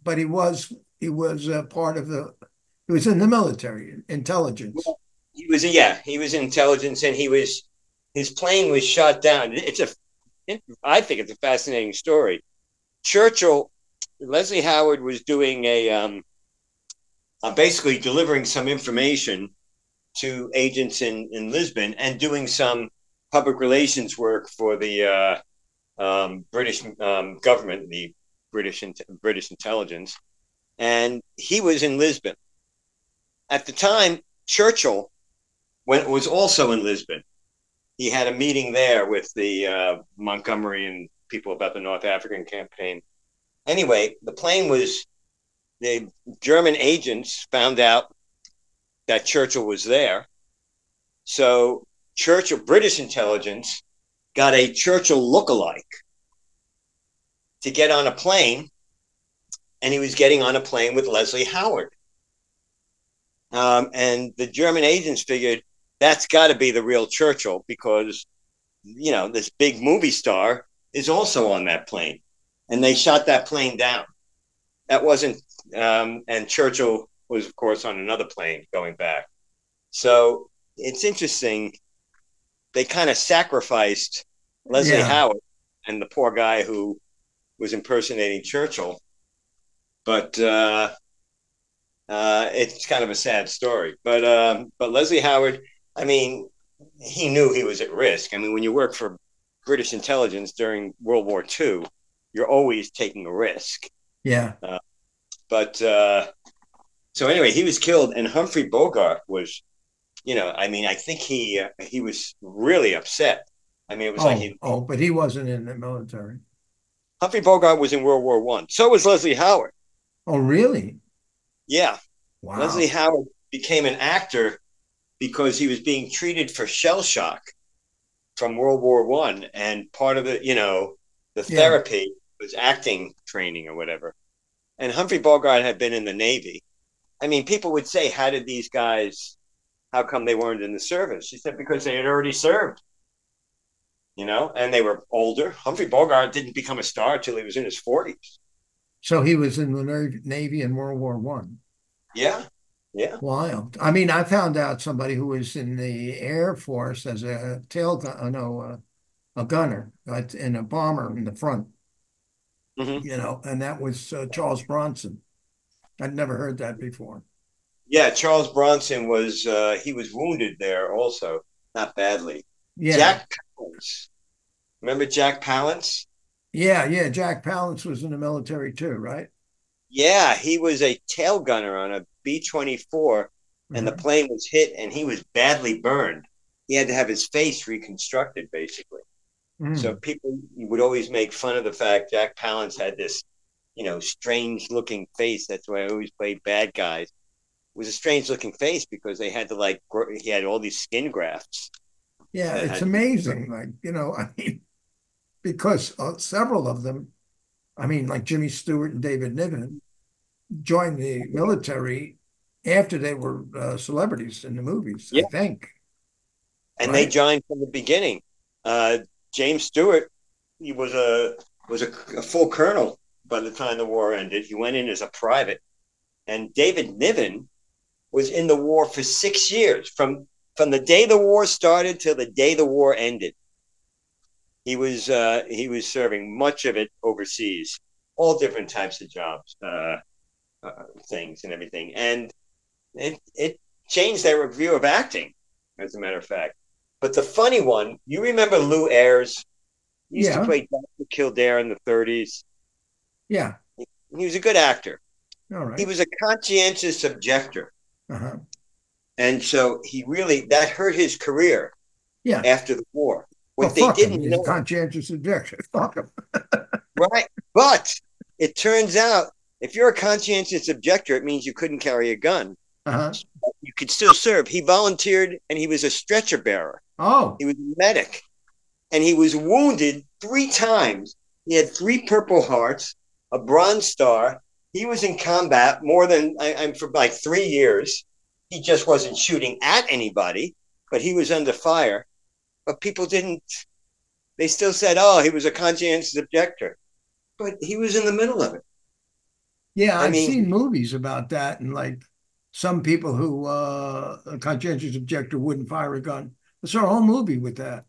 but he was part of the. He was in the military intelligence. He was intelligence, and his plane was shot down. I think it's a fascinating story. Leslie Howard was doing basically delivering some information to agents in Lisbon and doing some public relations work for the British government, the British intelligence, and he was in Lisbon. At the time, Churchill was also in Lisbon. He had a meeting there with the Montgomery and people about the North African campaign. Anyway, the German agents found out that Churchill was there. So British intelligence got a Churchill lookalike to get on a plane, and he was getting on a plane with Leslie Howard. And the German agents figured that's got to be the real Churchill because, this big movie star is also on that plane. And they shot that plane down. That wasn't, and Churchill was, of course, on another plane going back. So it's interesting. They kind of sacrificed Leslie Howard and the poor guy who was impersonating Churchill. But it's kind of a sad story. But Leslie Howard, I mean, he knew he was at risk. I mean, when you work for British intelligence during World War II, you're always taking a risk. Yeah. So anyway, he was killed, and Humphrey Bogart was, I think he was really upset. I mean, it was but he wasn't in the military. Humphrey Bogart was in World War I. So was Leslie Howard. Oh, really? Yeah. Wow. Leslie Howard became an actor because he was being treated for shell shock from World War I, and part of it, the therapy was acting training or whatever. And Humphrey Bogart had been in the Navy. I mean, people would say, how come they weren't in the service? She said, because they had already served, and they were older. Humphrey Bogart didn't become a star until he was in his 40s. So he was in the Navy in World War I. Yeah. Yeah. Wild. I mean, I found out somebody who was in the Air Force as a a gunner, in a bomber in the front, and that was Charles Bronson. I'd never heard that before. Yeah, Charles Bronson he was wounded there also, not badly. Yeah. Jack Palance. Remember Jack Palance? Yeah. Jack Palance was in the military too, right? Yeah, he was a tail gunner on a B-24, and the plane was hit, and he was badly burned. He had to have his face reconstructed, basically. So people would always make fun of the fact Jack Palance had this, strange-looking face. That's why I always played bad guys. It was a strange-looking face because they had to, he had all these skin grafts. Yeah, it's amazing. Because several of them, like Jimmy Stewart and David Niven, joined the military after they were celebrities in the movies, I think. And they joined from the beginning. James Stewart, he was a full colonel by the time the war ended. He went in as a private. And David Niven was in the war for 6 years, from the day the war started till the day the war ended. He was serving much of it overseas, all different types of jobs, things and everything. And it changed their view of acting, as a matter of fact. But the funny one, you remember Lou Ayres? He used to play Dr. Kildare in the 30s. Yeah. He was a good actor. All right. He was a conscientious objector. And so that hurt his career after the war. What they didn't know. Conscientious objector. Fuck him. Right. But it turns out, if you're a conscientious objector, it means you couldn't carry a gun. You could still serve. He volunteered, and he was a stretcher bearer. Oh. He was a medic. And he was wounded 3 times. He had 3 Purple Hearts, a Bronze Star. He was in combat for 3 years. He just wasn't shooting at anybody, but he was under fire. But people they still said, he was a conscientious objector. But he was in the middle of it. Yeah, I've seen movies about that, and some people who a conscientious objector wouldn't fire a gun. I saw a whole movie with that.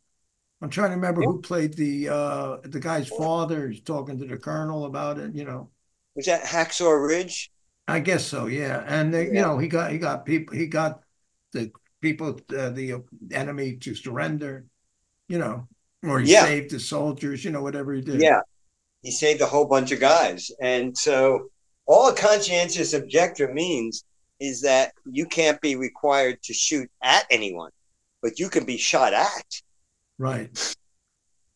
I'm trying to remember who played the guy's father. He's talking to the colonel about it. Was that Hacksaw Ridge? I guess so. Yeah, and he got people. He got the people, the enemy, to surrender. Or he saved the soldiers. Whatever he did. Yeah, he saved a whole bunch of guys, and so all a conscientious objector means is that you can't be required to shoot at anyone. but you could be shot at. Right.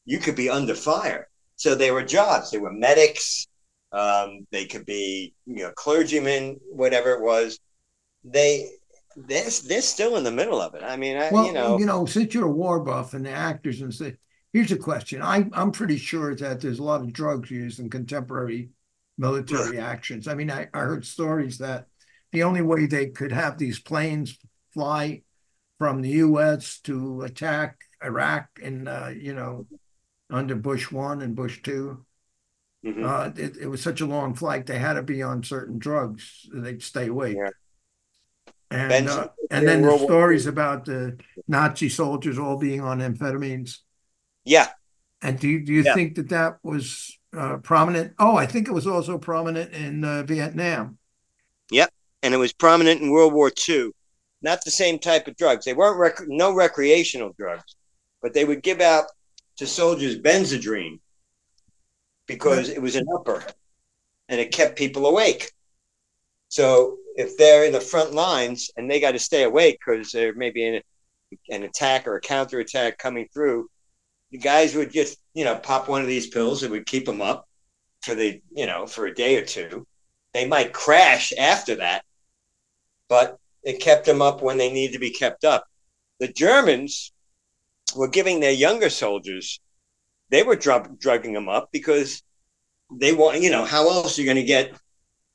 You could be under fire. So they were jobs. They were medics. They could be, clergymen, whatever it was. They're still in the middle of it. I mean, since you're a war buff and the actors and say, here's a question. I'm pretty sure that there's a lot of drugs used in contemporary military actions. I mean, I heard stories that the only way they could have these planes fly from the U.S. to attack Iraq in, under Bush 1 and Bush 2. It was such a long flight. They had to be on certain drugs. They'd stay awake. Yeah. And then the stories about the Nazi soldiers all being on amphetamines. Yeah. And do you think that was prominent? Oh, I think it was also prominent in Vietnam. Yep. And it was prominent in World War II. Not the same type of drugs. They weren't no recreational drugs, but they would give out to soldiers Benzedrine because it was an upper and it kept people awake. So if they're in the front lines and they got to stay awake because there may be an attack or a counterattack coming through, the guys would just, pop one of these pills. It would keep them up for for a day or two. They might crash after that, but it kept them up when they need to be kept up. The Germans were giving their younger soldiers, they were drugging them up because they want, how else are you going to get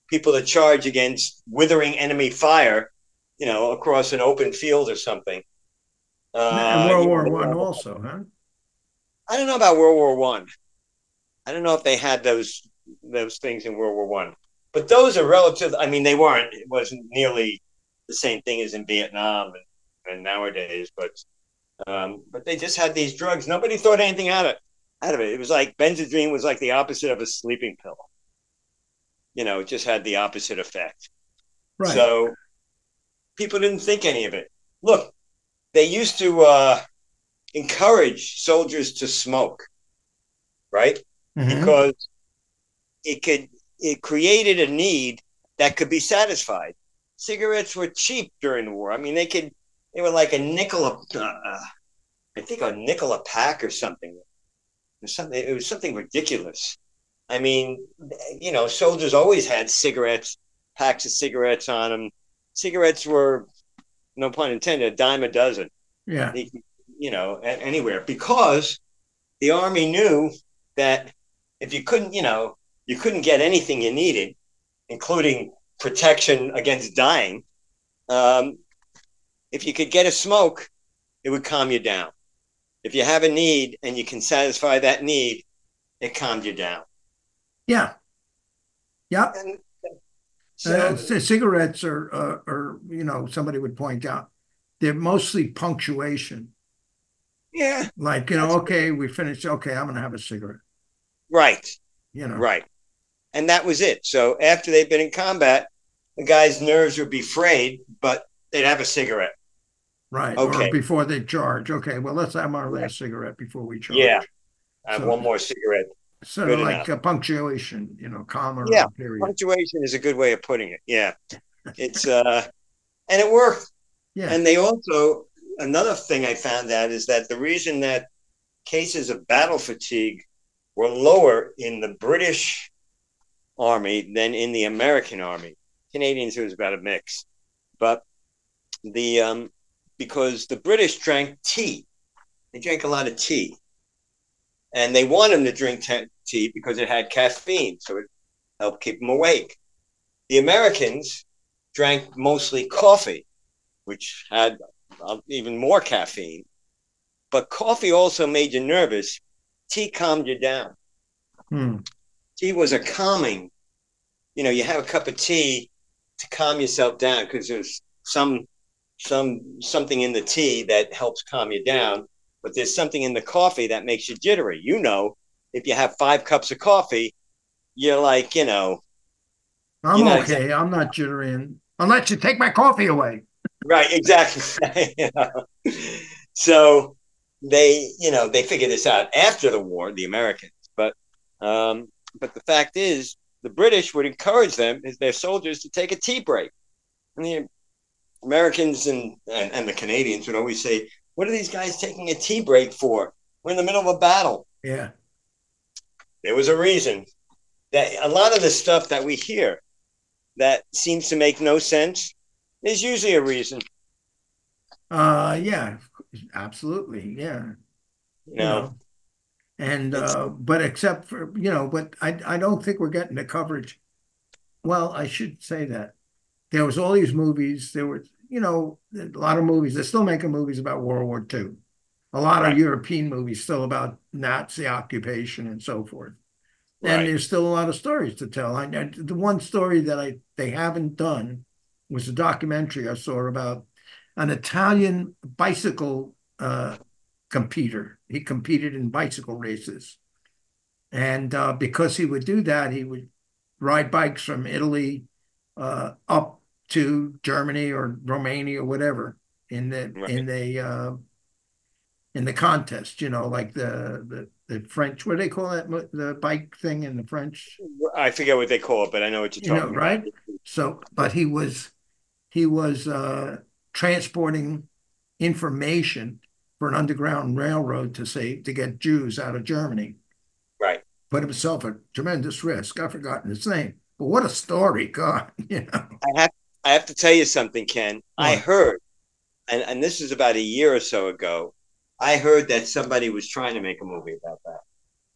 people to charge against withering enemy fire, across an open field or something. And World War One also, huh? I don't know about World War One. I don't know if they had those things in World War One, but those are relative. I mean, they weren't. It wasn't nearly the same thing as in Vietnam and nowadays, but they just had these drugs. Nobody thought anything out of it. It was like Benzedrine was like the opposite of a sleeping pill. It just had the opposite effect. Right. So people didn't think any of it. Look, they used to encourage soldiers to smoke, right? Mm-hmm. Because it created a need that could be satisfied. Cigarettes were cheap during the war. I mean, they were like a nickel I think a nickel a pack or something. It was something ridiculous. I mean, soldiers always had packs of cigarettes on them. Cigarettes were, no pun intended, a dime a dozen. Yeah. Anywhere, because the Army knew that if you couldn't get anything you needed, including protection against dying, if you could get a smoke, it would calm you down. If you have a need and you can satisfy that need, it calmed you down. Yeah. Yep. So cigarettes are somebody would point out, they're mostly punctuation. Yeah. Like, okay, we finished. Okay, I'm going to have a cigarette. Right. Right. And that was it. So after they've been in combat, the guy's nerves would be frayed, but they'd have a cigarette. Right. Okay. Or before they charge. Okay, well, let's have our last cigarette before we charge. Yeah. I have one more cigarette. Sort of like a punctuation, calmer period. Punctuation is a good way of putting it. Yeah. It's and it worked. Yeah. And they also, another thing I found out is that the reason that cases of battle fatigue were lower in the British Army than in the American Army. Canadians, it was about a mix. But because the British drank tea. They drank a lot of tea. And they want them to drink tea because it had caffeine, so it helped keep them awake. The Americans drank mostly coffee, which had even more caffeine. But coffee also made you nervous. Tea calmed you down. Tea was a calming. You have a cup of tea to calm yourself down because there's something in the tea that helps calm you down. But there's something in the coffee that makes you jittery. If you have 5 cups of coffee, you're like, I'm okay. I'm not jittery unless you take my coffee away. Right, exactly. So they figured this out after the war, the Americans. But the fact is, the British would encourage their soldiers to take a tea break. And the Americans and the Canadians would always say, What are these guys taking a tea break for? We're in the middle of a battle. Yeah. There was a reason that a lot of the stuff that we hear that seems to make no sense, there's usually a reason. Yeah, absolutely. Yeah. You You know, know, and but except for, but I don't think we're getting the coverage. Well, I should say that there was all these movies. There were, a lot of movies. They're still making movies about World War II. A lot of right, European movies still about Nazi occupation and so forth. And right, there's still a lot of stories to tell. The one story that they haven't done was a documentary I saw about an Italian bicycle competitor. He competed in bicycle races, and because he would do that, he would ride bikes from Italy up to Germany or Romania or whatever in the right. in the in the contest. Like the French. What do they call that? The bike thing in the French. I forget what they call it, but I know what you're talking about. Right? So, but he was transporting information for an underground railroad to get Jews out of Germany. Right. Put himself at tremendous risk. I've forgotten his name, but what a story, God! I have I have to tell you something, Ken. I What heard, and this is about a year or so ago. I heard that somebody was trying to make a movie about that.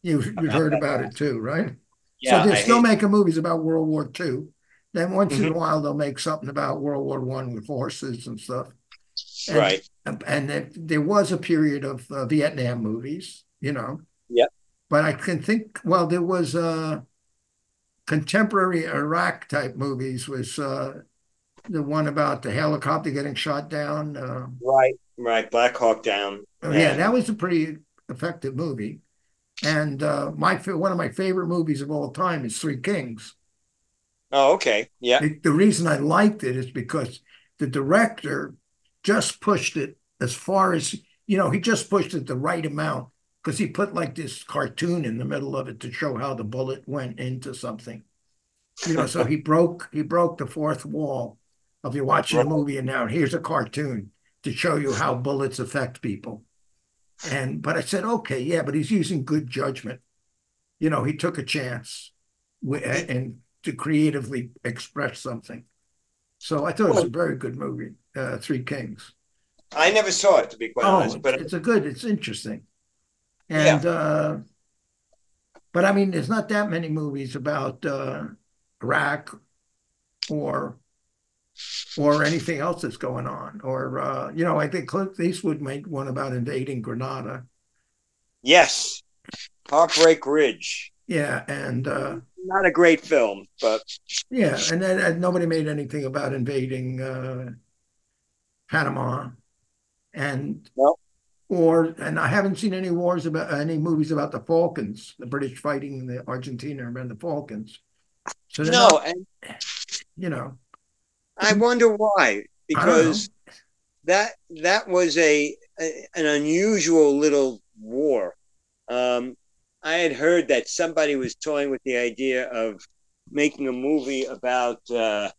you'd About heard that. about it too, right? So Yeah, they're I still hate. making movies about World War II. Then once in a Mhm. while they'll make something about World War One with horses and stuff. And Right. there was a period of Vietnam movies, Yep. but I can think, well, there was contemporary Iraq type movies was the one about the helicopter getting shot down. Right. Right. Black Hawk Down. Oh yeah, Yeah. that was a pretty effective movie. And one of my favorite movies of all time is Three Kings. Oh, okay. Yeah. The reason I liked it is because the director just pushed it as far as, he just pushed it the right amount because he put like this cartoon in the middle of it to show how the bullet went into something. So he broke the fourth wall of you're watching a Right. movie and now here's a cartoon to show you how bullets affect people. But I said, okay, yeah, but he's using good judgment. He took a chance and to creatively express something. So I thought it was Well, a very good movie, Three Kings. I never saw it, to be quite Oh, honest, but it's interesting. yeah. And but I mean, there's not that many movies about Iraq or anything else that's going on. Or I think Clint Eastwood made one about invading Grenada. Yes. Heartbreak Ridge. Yeah, and Not a great film, but yeah, and then nobody made anything about invading Panama, and no, and I haven't seen any movies about the Falklands, the British fighting the Argentina and the Falklands. So they're no, not, and you know, I wonder why. I don't know. Because that was an unusual little war. I had heard that somebody was toying with the idea of making a movie about the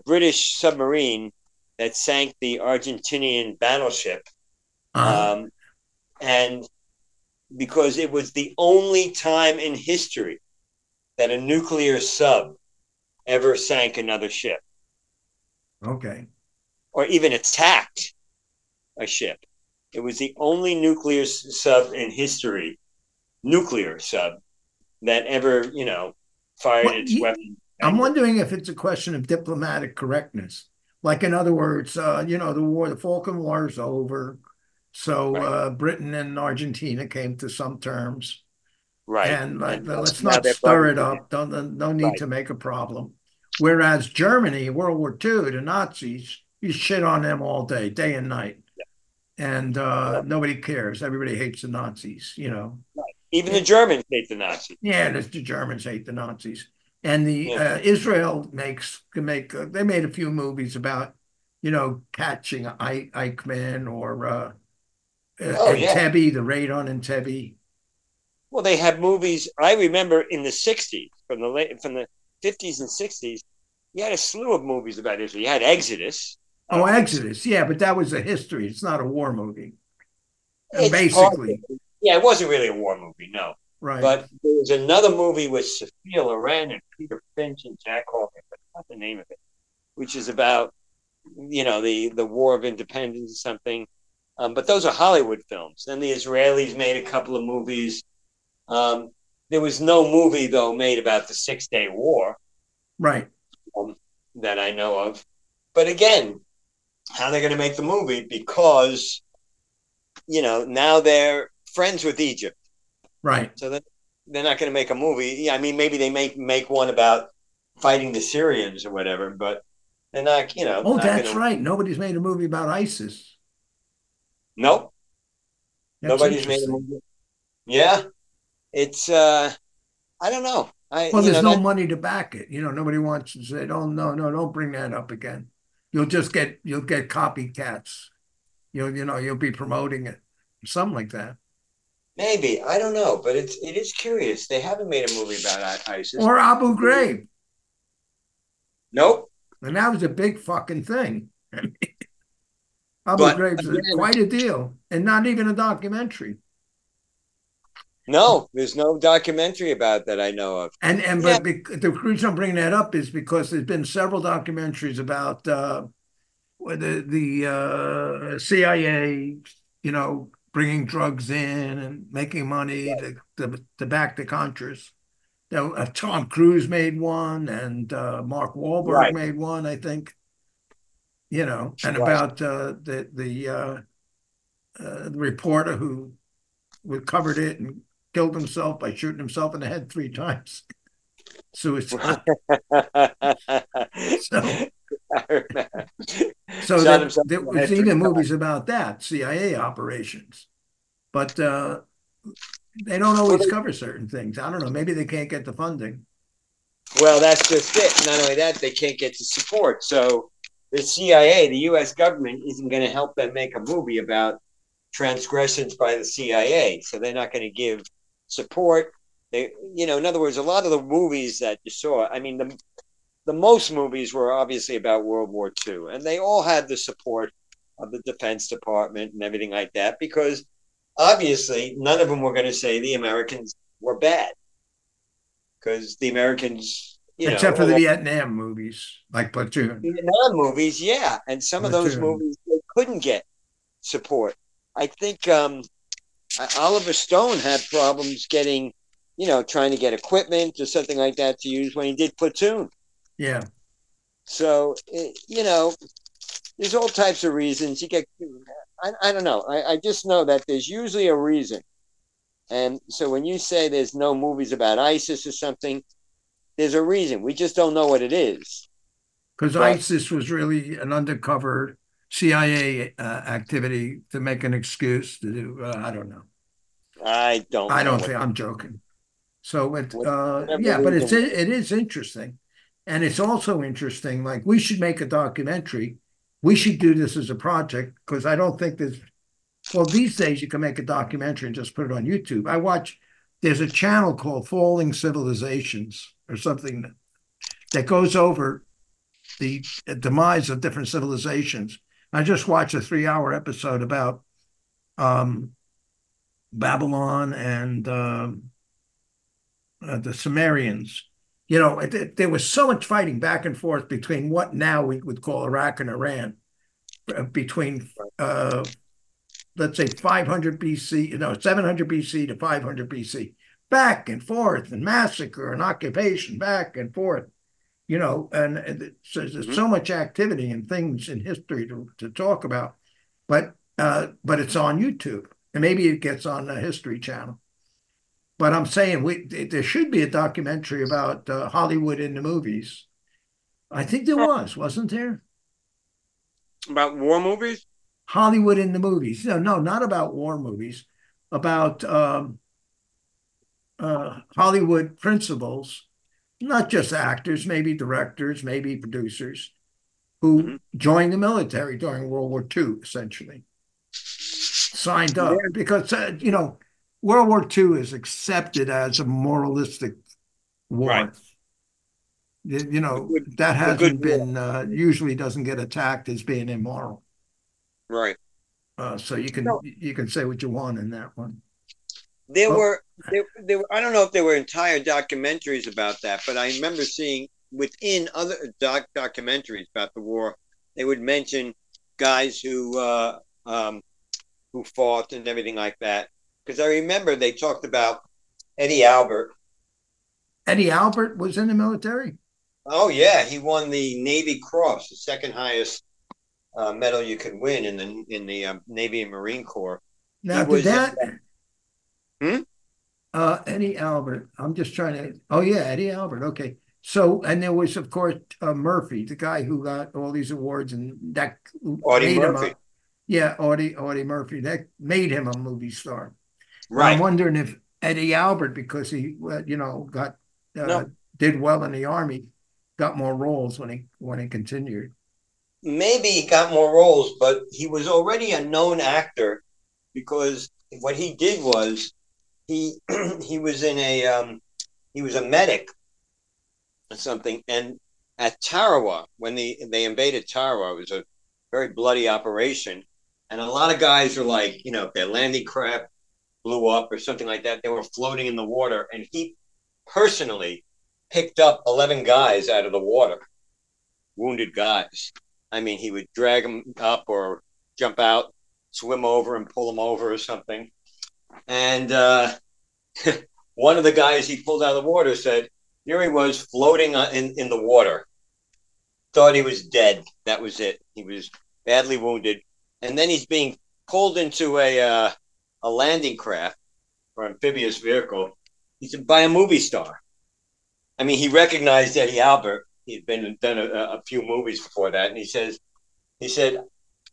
British submarine that sank the Argentinian battleship, Uh, um, and because it was the only time in history that a nuclear sub ever sank another ship okay. or even attacked a ship. It was the only nuclear sub in history, nuclear sub, that ever, fired What its weapon. I'm wondering if it's a question of diplomatic correctness. Like, in other words, the Falkland War is over. So Right, Britain and Argentina came to some terms. right. And And let's now not they're stir brothers it again. up. No need Right. to make a problem. Whereas Germany, World War II, the Nazis, you shit on them all day and night. And Yeah. nobody cares. Everybody hates the Nazis. Right. Even the And, Germans hate the Nazis. yeah, the Germans hate the Nazis. And the Yeah. Israel they made a few movies about, catching Eichmann or Oh yeah. Entebbe, the raid on Entebbe. Well, they had movies. I remember in the '60s, from the '50s and '60s, you had a slew of movies about Israel. You had Exodus, Oh, obviously. Exodus. Yeah, but that was a history. It's not a war movie. It's part of basically. it. Yeah, it wasn't really a war movie, no. Right. But there was another movie with Sophia Loren and Peter Finch and Jack Hawkins. I forgot the name of it, which is about the War of Independence or something. But those are Hollywood films. Then the Israelis made a couple of movies. There was no movie though made about the 6 Day War, Right. that I know of. But again, how are they going to make the movie? Because now they're friends with Egypt. Right. So that they're not going to make a movie. Yeah, I mean, maybe they make one about fighting the Syrians or whatever, but they're not. Oh, not that's gonna, right. Nobody's made a movie about ISIS. Nope, That's nobody's made a interesting. movie. Yeah, it's. I don't know. Well, there's no money to back it. Nobody wants to say, "Oh, no, no, don't bring that up again." You'll get copycats. You'll be promoting it, something like that. maybe I don't know, but it is curious. They haven't made a movie about ISIS. Or Abu Ghraib, Nope. and that was a big fucking thing. Abu But Ghraib's again, quite a deal, and not even a documentary. no, there's no documentary about that I know of. And Yeah, but the reason I'm bringing that up is because there's been several documentaries about the CIA, bringing drugs in and making money to back the Contras. Tom Cruise made one, and Mark Wahlberg right, made one, I think. And right. about the reporter who covered it and killed himself by shooting himself in the head 3 times. Suicide. So, so Shot that himself there in the was head three even times. movies about that, CIA operations, but they don't Well, always cover certain things. I don't know. Maybe they can't get the funding. well, that's just it. Not only that, they can't get the support. So the CIA, the U.S. government, isn't going to help them make a movie about transgressions by the CIA. So they're not going to give support. In other words, a lot of the movies that you saw, I mean, the most movies were obviously about World War II, and they all had the support of the Defense Department and everything like that, because obviously none of them were going to say the Americans were bad, because the Americans, Except for the Vietnam movies, like Platoon. Vietnam movies, yeah, and some of those Platoon. movies they couldn't get support. I think Oliver Stone had problems getting, trying to get equipment or something like that to use when he did Platoon. Yeah. So there's all types of reasons. I don't know. I just know that there's usually a reason. And so when you say there's no movies about ISIS or something, there's a reason. We just don't know what it is. Because But ISIS was really an undercover CIA activity to make an excuse to do. I don't know. I don't I know don't what think I'm joking. So whatever yeah, but reason. it is interesting, and it's also interesting. Like we should make a documentary. We should do this as a project because I don't think there's. Well, these days you can make a documentary and just put it on YouTube. I watch. There's a channel called Falling Civilizations or something that goes over the demise of different civilizations. I just watched a 3-hour episode about Babylon and the Sumerians. There was so much fighting back and forth between what now we would call Iraq and Iran, between let's say 500 BC, 700 BC to 500 BC, back and forth, and massacre and occupation, back and forth. And so there's Mm-hmm. so much activity and things in history to talk about, but it's on YouTube, and maybe it gets on the History Channel. But I'm saying there should be a documentary about Hollywood in the movies. I think there wasn't there? About war movies? Hollywood in the movies. No, no, not about war movies, about Hollywood principals, not just actors, maybe directors, maybe producers, who Mm-hmm. joined the military during World War II, essentially, signed Yeah. up because, World War II is accepted as a moralistic Right. war. A good, That a good hasn't war. been, usually doesn't get attacked as being immoral. Right. So No, you can say what you want in that one. there Oh, were there were I don't know if there were entire documentaries about that, but I remember seeing within other documentaries about the war, they would mention guys who fought and everything like that. Because I remember they talked about Eddie Albert. Eddie Albert was in the military. Oh yeah, he won the Navy Cross, the second highest medal you could win in the Navy and Marine Corps. He Now, did was that hmm? Eddie Albert? I'm just trying to. Oh yeah, Eddie Albert. Okay. So, and there was, of course, Murphy, the guy who got all these awards and that Audie made him Murphy. a, yeah, Audie Murphy. That made him a movie star. But I'm Right. wondering if Eddie Albert, because he, got uh, No, did well in the army, got more roles when he continued. maybe he got more roles, but he was already a known actor because what he did was he he was in he was a medic or something, and at Tarawa when they invaded Tarawa, it was a very bloody operation, and a lot of guys were like, if their landing craft blew up or something like that, they were floating in the water, and he personally picked up 11 guys out of the water, wounded guys. I mean, he would drag them up or jump out, swim over and pull them over or something. And one of the guys he pulled out of the water said, here he was floating in the water. Thought he was dead. That was it. He was badly wounded. And then he's being pulled into a landing craft or amphibious vehicle. He said, by a movie star. I mean, he recognized Eddie Albert. He'd done a few movies before that. And he said,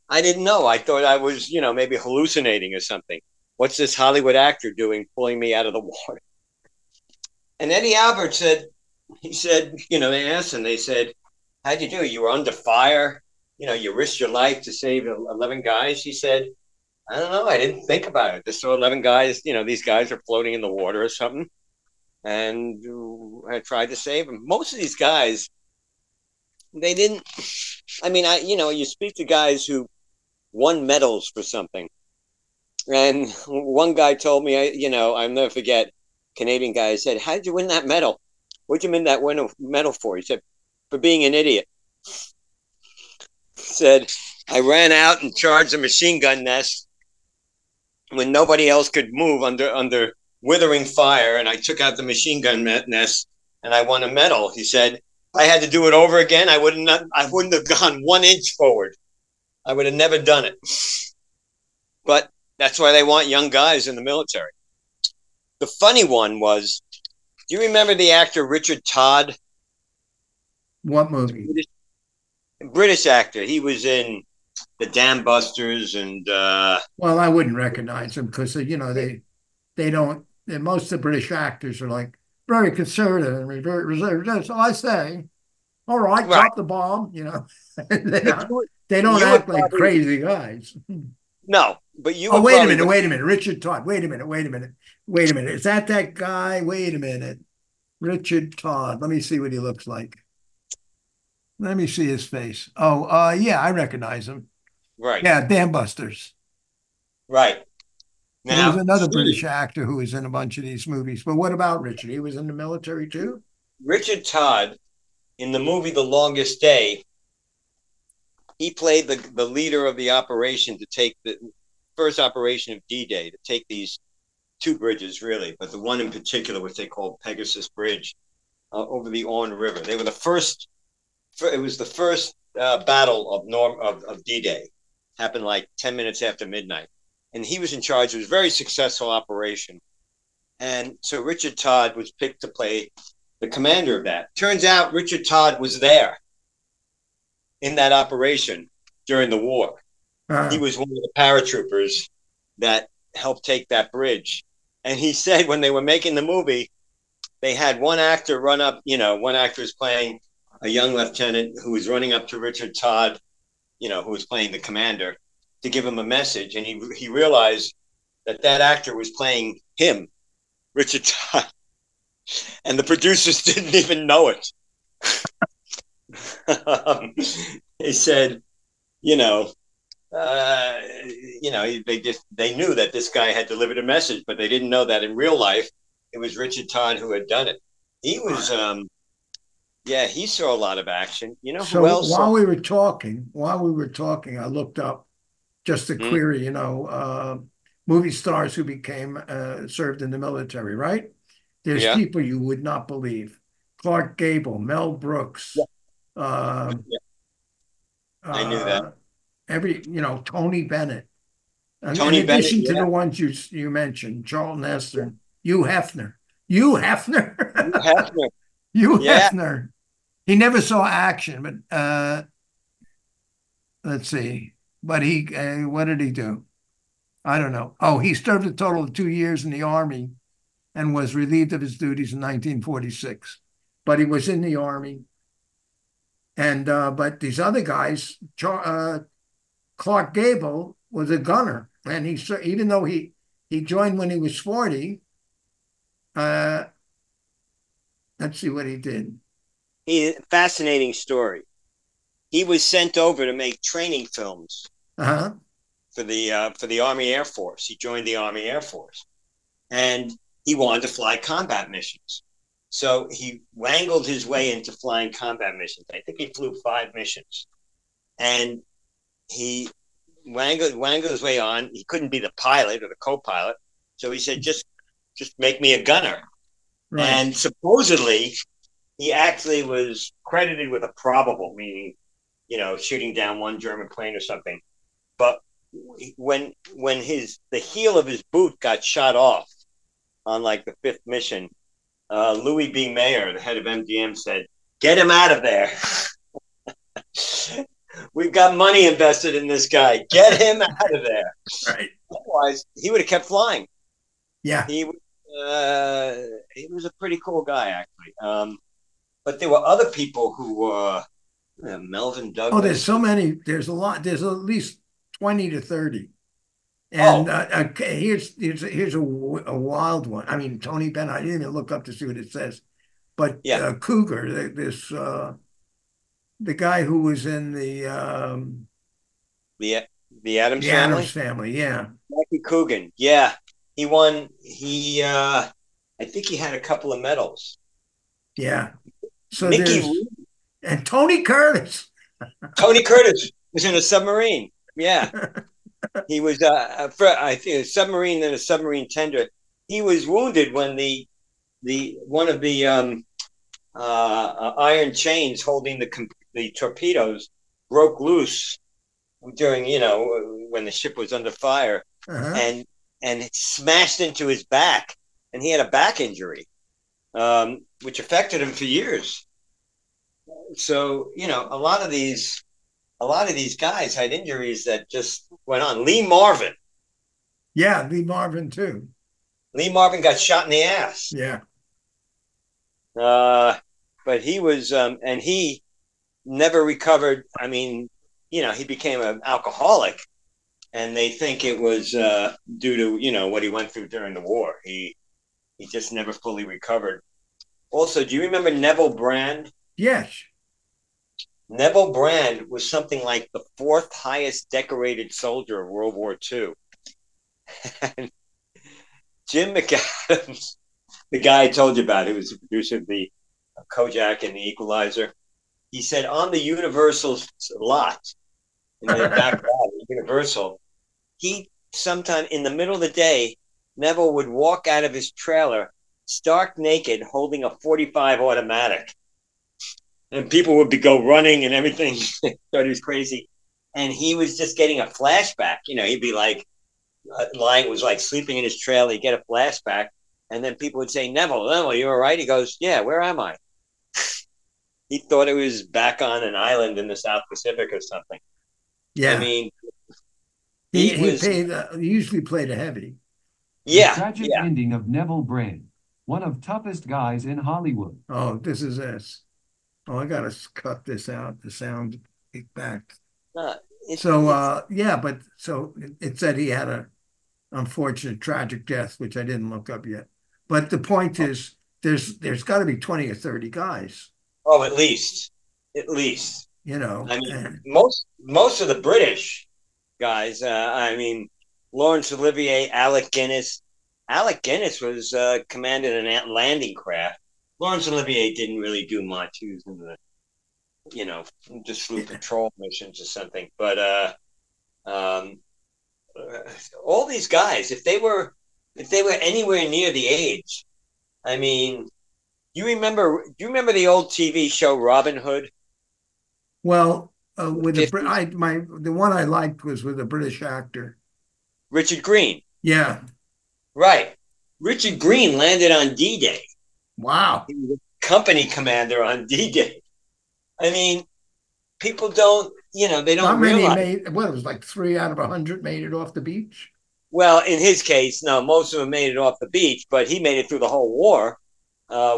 I didn't know. I thought I was, maybe hallucinating or something. What's this Hollywood actor doing pulling me out of the water? And Eddie Albert said, they asked him, they said, how'd you do? You were under fire. You risked your life to save 11 guys. He said, I don't know. I didn't think about it. Just saw 11 guys, these guys are floating in the water or something. And I tried to save them. Most of these guys, they didn't. I mean, you speak to guys who won medals for something. And one guy told me, I'll never forget, Canadian guy said, how did you win that medal? What'd you win that medal for? He said, for being an idiot. He said, I ran out and charged a machine gun nest when nobody else could move under withering fire, and I took out the machine gun nest and I won a medal. He said, if I had to do it over again, I wouldn't have gone 1 inch forward. I would have never done it. But that's why they want young guys in the military. The funny one was, do you remember the actor Richard Todd? What movie? British actor. He was in the Dam Busters and Well, I wouldn't recognize him because they don't. Most of the British actors are like very conservative and very reserved. So I say, all right, right. drop the bomb. They don't you act like crazy guys. No, but you. Oh, wait a minute. Richard Todd. Wait a minute. Is that guy? Wait a minute. Richard Todd. Let me see what he looks like. Let me see his face. Oh, yeah, I recognize him. Right. Yeah, Dam Busters. Right. Now, there was another British actor who was in a bunch of these movies. But what about Richard? He was in the military too? Richard Todd, in the movie The Longest Day, he played the leader of the operation to take the first operation of D-Day, to take these two bridges, really, but the one in particular, which they called Pegasus Bridge, over the Orne River. They were the first. It was the first battle of D-Day. Happened like 10 minutes after midnight. And he was in charge. It was a very successful operation. And so Richard Todd was picked to play the commander of that. Turns out Richard Todd was there in that operation during the war. He was one of the paratroopers that helped take that bridge. And he said when they were making the movie, they had one actor run up, one actor is playing a young lieutenant who was running up to Richard Todd, who was playing the commander, to give him a message. And he realized that actor was playing him, Richard Todd. And the producers didn't even know it. They said, they knew that this guy had delivered a message, but they didn't know that in real life it was Richard Todd who had done it. He was, he saw a lot of action. You know who So else? while we were talking, I looked up just to Hmm? query, movie stars who became served in the military, right? There's Yeah, people you would not believe. Clark Gable, Mel Brooks, yeah, uh, yeah. I knew that. uh, Tony Bennett. In Tony Bennett. addition to Yeah, the ones you mentioned, Charlton Heston, Hugh Hefner. Hugh Hugh Hefner. Hefner. Hugh Yeah, Hefner. He never saw action, but let's see. But what did he do? I don't know. Oh, he served a total of 2 years in the Army and was relieved of his duties in 1946. But he was in the Army. And but these other guys, Clark Gable was a gunner, and even though he joined when he was 40. Uh, let's see what he did. fascinating story. He was sent over to make training films Uh-huh. for the Army Air Force. He joined the Army Air Force, and he wanted to fly combat missions. So he wangled his way into flying combat missions. I think he flew 5 missions, and he wangled his way on. He couldn't be the pilot or the co-pilot, so he said, "Just make me a gunner." Right. And supposedly, he actually was credited with a probable, meaning, shooting down one German plane or something. But when the heel of his boot got shot off on like the 5th mission, Louis B. Mayer, the head of MGM, said, "Get him out of there. We've got money invested in this guy. Get him out of there." Right. Otherwise, he would have kept flying. Yeah. He was a pretty cool guy, actually. But there were other people who Melvin Douglas. Oh, there's so many. There's a lot. There's at least 20 to 30. And here's a wild one. I mean, Tony Bennett. I didn't even look up to see what it says. But Yeah. Cougar, the guy who was in the Adams the Family. Adams Family, yeah. Mikey Coogan, yeah, he won. I think he had a couple of medals. Yeah. So Mickey and Tony Curtis. Tony Curtis was in a submarine. Yeah, he was. I think a submarine and a submarine tender. He was wounded when the one of the iron chains holding the torpedoes broke loose during when the ship was under fire, and it smashed into his back, and he had a back injury, which affected him for years. So a lot of these guys had injuries that just went on. Lee Marvin. Yeah, Lee Marvin too. Lee Marvin got shot in the ass. Yeah. But he was, and he never recovered. I mean, he became an alcoholic, and they think it was due to what he went through during the war. He just never fully recovered. Also, do you remember Neville Brand? Yes. Neville Brand was something like the 4th highest decorated soldier of World War II. And Jim McAdams, the guy I told you about, who was the producer of the Kojak and the Equalizer, he said on the Universal lot, in the back lot of Universal, he sometime in the middle of the day, Neville would walk out of his trailer stark naked, holding a .45 automatic. And people would go running and everything. Thought he was crazy. And he was just getting a flashback. He'd be like, was like sleeping in his trailer. He'd get a flashback. And then people would say, Neville, you all right? He goes, yeah, where am I? He thought it was back on an island in the South Pacific or something. Yeah. I mean, he usually played a heavy. Yeah. The tragic ending of Neville Brand, one of toughest guys in Hollywood. Oh, this is this. Oh, I gotta cut this out. The sound back. But it said he had a unfortunate tragic death, which I didn't look up yet. But the point is, there's got to be 20 or 30 guys. Oh, at least. I mean, most of the British guys. I mean, Laurence Olivier, Alec Guinness. Alec Guinness was commanded a landing craft. Laurence Olivier didn't really do much. He was in the, just flew patrol missions or something. But all these guys, if they were anywhere near the age, I mean, do you remember the old TV show Robin Hood? Well, with the one I liked was with a British actor. Richard Green. Yeah. Right. Richard Green landed on D-Day. Wow. He was a company commander on D-Day. I mean, people don't, they don't realize. It was like 3 out of 100 made it off the beach? Well, in his case, no, most of them made it off the beach, but he made it through the whole war,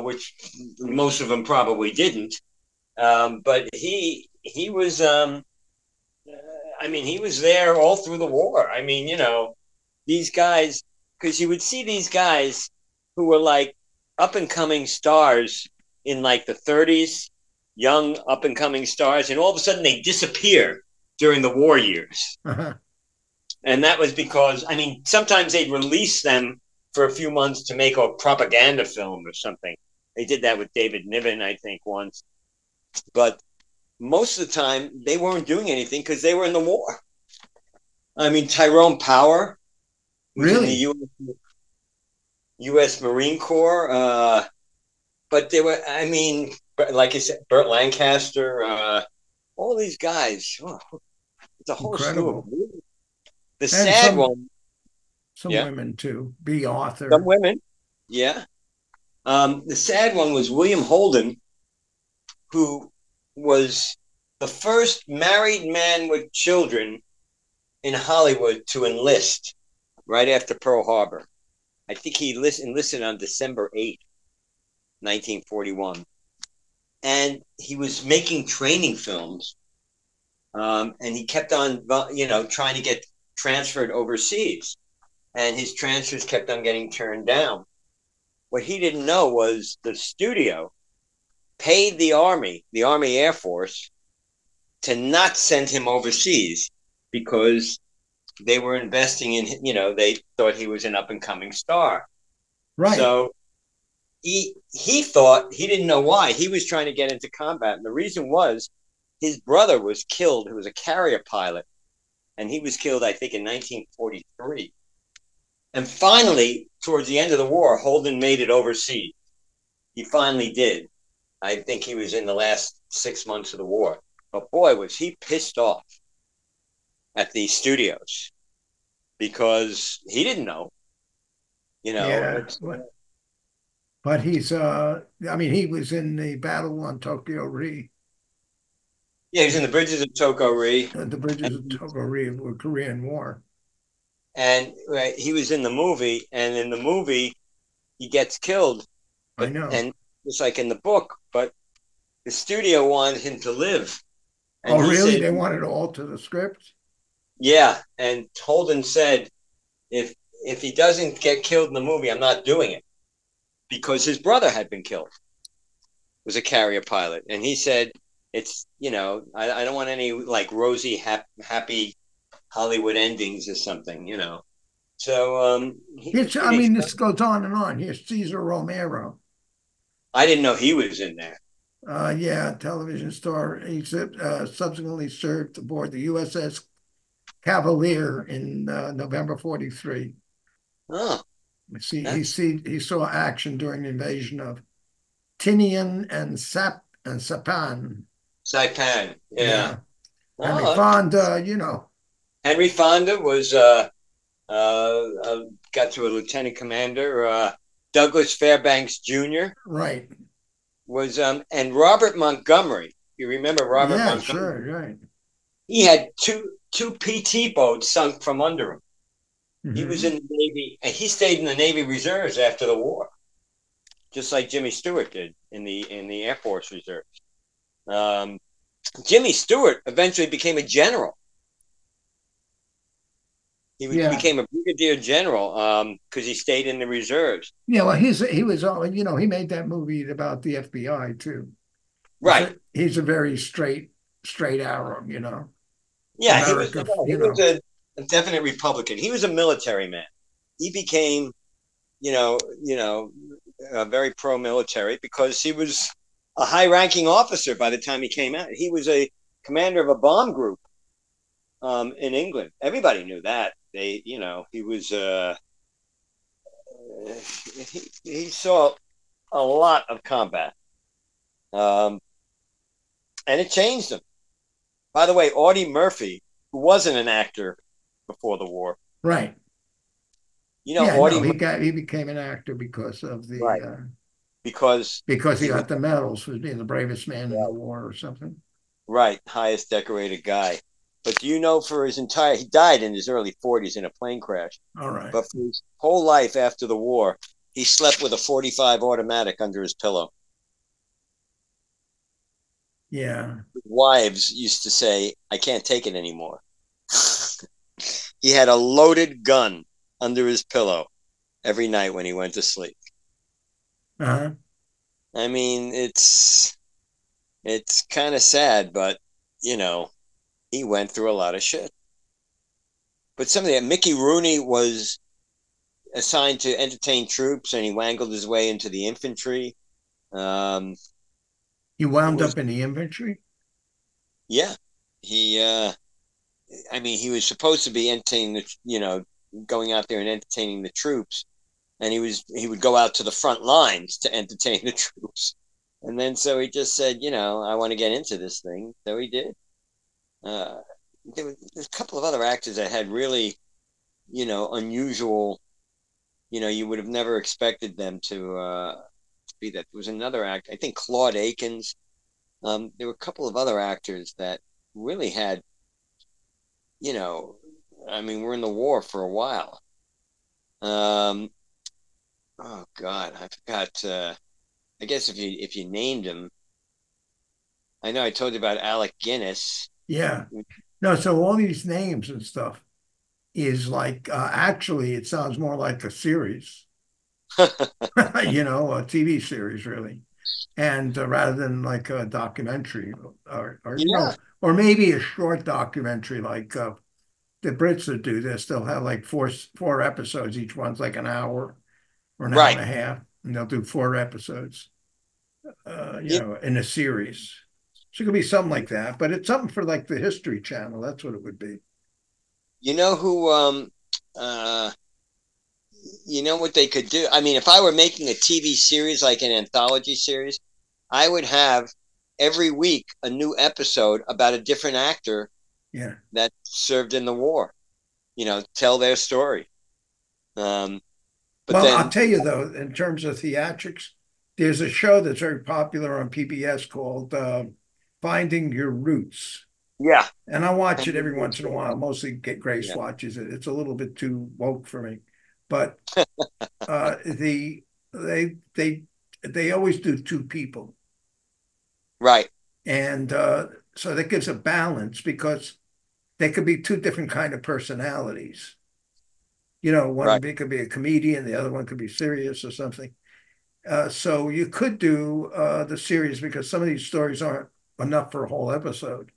which most of them probably didn't. But he was, he was there all through the war. I mean, these guys, because you would see these guys who were like up and coming stars in like the 30s, young up and coming stars, and all of a sudden they disappear during the war years. Uh-huh. And that was because, sometimes they'd release them for a few months to make a propaganda film or something. They did that with David Niven, I think, once. But most of the time, they weren't doing anything because they were in the war. Tyrone Power was in the U.S. Marine Corps. But they were, like I said, Burt Lancaster, all these guys. Oh, it's a whole slew of them. The sad one. Some women, too. B. Arthur. Some women, yeah. The sad one was William Holden, who was the first married man with children in Hollywood to enlist right after Pearl Harbor. I think he enlisted on December 8th, 1941. And he was making training films. And he kept on, trying to get transferred overseas. And his transfers kept on getting turned down. What he didn't know was the studio paid the Army Air Force, to not send him overseas because they were investing in, they thought he was an up-and-coming star. Right. So he thought, he didn't know why. He was trying to get into combat. And the reason was his brother was killed, who was a carrier pilot. And he was killed, I think, in 1943. And finally, towards the end of the war, Holden made it overseas. He finally did. I think he was in the last 6 months of the war. But boy, was he pissed off at the studios because he didn't know. Yeah. But he's, he was in the battle on Tokyo Ri. Yeah, he was in the bridges of Tokyo Ri. The bridges of Tokyo Ri were Korean War. And he was in the movie, and in the movie, he gets killed. I know. And just like in the book, but the studio wanted him to live. And really? Said, they wanted to alter the script? Yeah. And Holden said, if he doesn't get killed in the movie, I'm not doing it. Because his brother had been killed. Was a carrier pilot. And he said, it's, I don't want any like rosy, happy Hollywood endings or something, So this goes on and on. Here's Cesar Romero. I didn't know he was in there. Television star. He subsequently served aboard the USS Cavalier in November 43. Oh, he saw action during the invasion of Tinian and Saipan. Saipan, yeah. Henry Fonda, Henry Fonda was got to a lieutenant commander. Douglas Fairbanks Jr. Right. Was and Robert Montgomery. You remember Robert Montgomery? Sure, right. He had two PT boats sunk from under him. Mm-hmm. He was in the Navy, and he stayed in the Navy Reserves after the war, just like Jimmy Stewart did in the Air Force Reserves. Jimmy Stewart eventually became a general. He became a brigadier general because he stayed in the reserves. Yeah, well, he he made that movie about the FBI too. Right. He's a very straight arrow, Yeah, America, a definite Republican. He was a military man. He became, very pro-military because he was a high-ranking officer by the time he came out. He was a commander of a bomb group in England. Everybody knew that. He was. He saw a lot of combat, and it changed him. By the way, Audie Murphy, who wasn't an actor before the war, Right. Yeah, no, he became an actor because of the right, because he was got the medals for being the bravest man in the war or something. right, highest decorated guy. But do you know he died in his early 40s in a plane crash. All right. But for his whole life after the war, he slept with a .45 automatic under his pillow. Yeah. His wives used to say, "I can't take it anymore." He had a loaded gun under his pillow every night when he went to sleep. Uh-huh. I mean, it's kind of sad, but he went through a lot of shit. But Mickey Rooney was assigned to entertain troops, and he wangled his way into the infantry. He wound up in the infantry. Yeah, he. He was supposed to be entertaining going out there and entertaining the troops, and he would go out to the front lines to entertain the troops, and then so he just said, I want to get into this thing, so he did. There's a couple of other actors that had really, unusual. You would have never expected them to be that. There was another actor, I think Claude Akins. There were a couple of other actors that really had, we're in the war for a while. Oh God, I forgot. I guess if you named him, I know I told you about Alec Guinness. Yeah. No, so all these names and stuff is like actually it sounds more like a series. A TV series really. And rather than like a documentary or or maybe a short documentary like the Brits that do this, they'll have like four episodes. Each one's like an hour or an hour and a half, and they'll do 4 episodes, in a series. So it could be something like that, but it's something for like the History Channel. That's what it would be. You know who? You know what they could do? I mean, if I were making a TV series, like an anthology series, I would have every week a new episode about a different actor that served in the war. Tell their story. But I'll tell you though, in terms of theatrics, there's a show that's very popular on PBS called Finding Your Roots. Yeah. And I watch it every once in a while. Mostly Grace watches it. It's a little bit too woke for me. But they always do 2 people. Right. And so that gives a balance because they could be 2 different kind of personalities. One could be a comedian, the other one could be serious or something. So you could do the series because some of these stories aren't enough for a whole episode.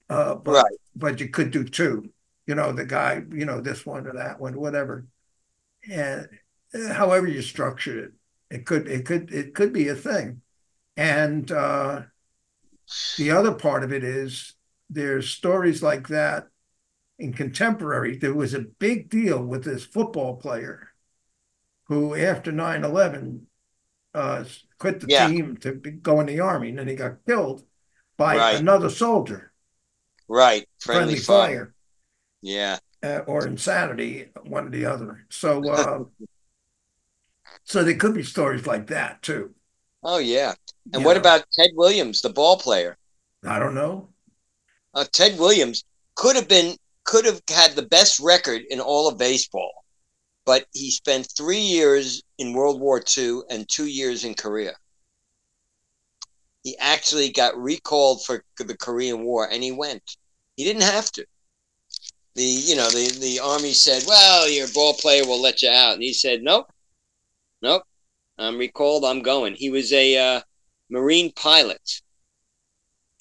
But you could do 2. The guy, this one or that one, whatever. And however you structure it could be a thing. And the other part of it is there's stories like that in contemporary. There was a big deal with this football player who, after 9/11, quit the team to go in the army, and then he got killed by another soldier. Right. Friendly fire. Yeah. Or insanity, one or the other. So, so there could be stories like that too. Oh yeah. And what about Ted Williams, the ball player? I don't know. Ted Williams could have had the best record in all of baseball, but he spent 3 years in World War II and 2 years in Korea. He actually got recalled for the Korean War, and he went. He didn't have to. The army said, "Well, you're a ball player, we'll let you out," and he said, "Nope, I'm recalled. I'm going." He was a Marine pilot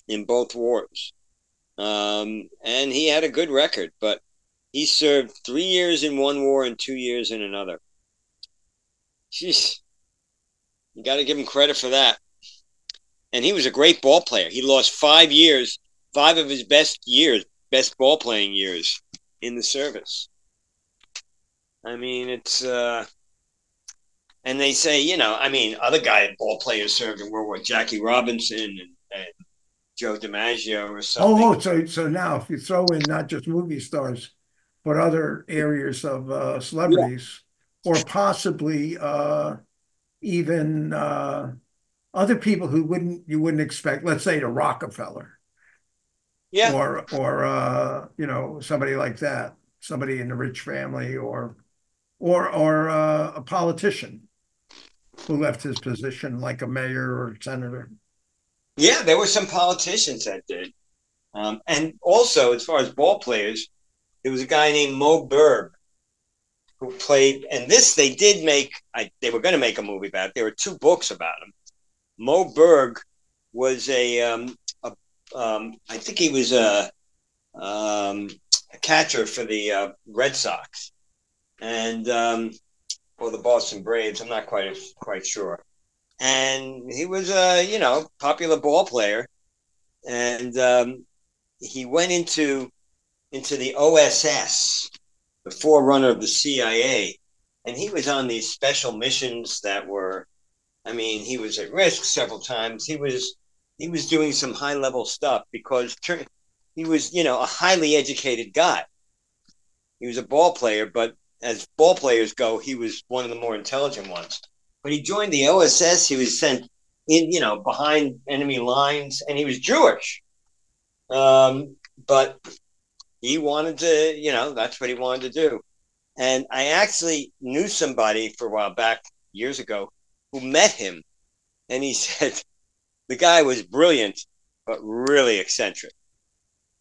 in both wars, and he had a good record. But He served 3 years in one war and 2 years in another. Jeez, you got to give him credit for that. And he was a great ball player. He lost 5 years, 5 of his best ball playing years in the service. I mean, it's and they say, other ball players served in World War, Jackie Robinson and Joe DiMaggio or something. So now if you throw in not just movie stars, but other areas of celebrities, or possibly even other people who you wouldn't expect, let's say the Rockefeller, Yeah, or somebody like that, somebody in the rich family, or a politician who left his position, like a mayor or senator. yeah, there were some politicians that did. And also, as far as ball players, there was a guy named Mo Berg who played, and this they did make. They were going to make a movie about it. There were 2 books about him. Mo Berg was I think he was a catcher for the Red Sox and or the Boston Braves. I'm not quite sure. And he was a popular ball player, and he went into the OSS, the forerunner of the CIA, and he was on these special missions that were. I mean, he was at risk several times. He was doing some high level stuff because he was, a highly educated guy. He was a ball player, but as ball players go, he was one of the more intelligent ones. But he joined the OSS. He was sent in, behind enemy lines, and he was Jewish. But he wanted to, that's what he wanted to do. And I actually knew somebody for a while back, years ago, who met him, and he said the guy was brilliant, but really eccentric.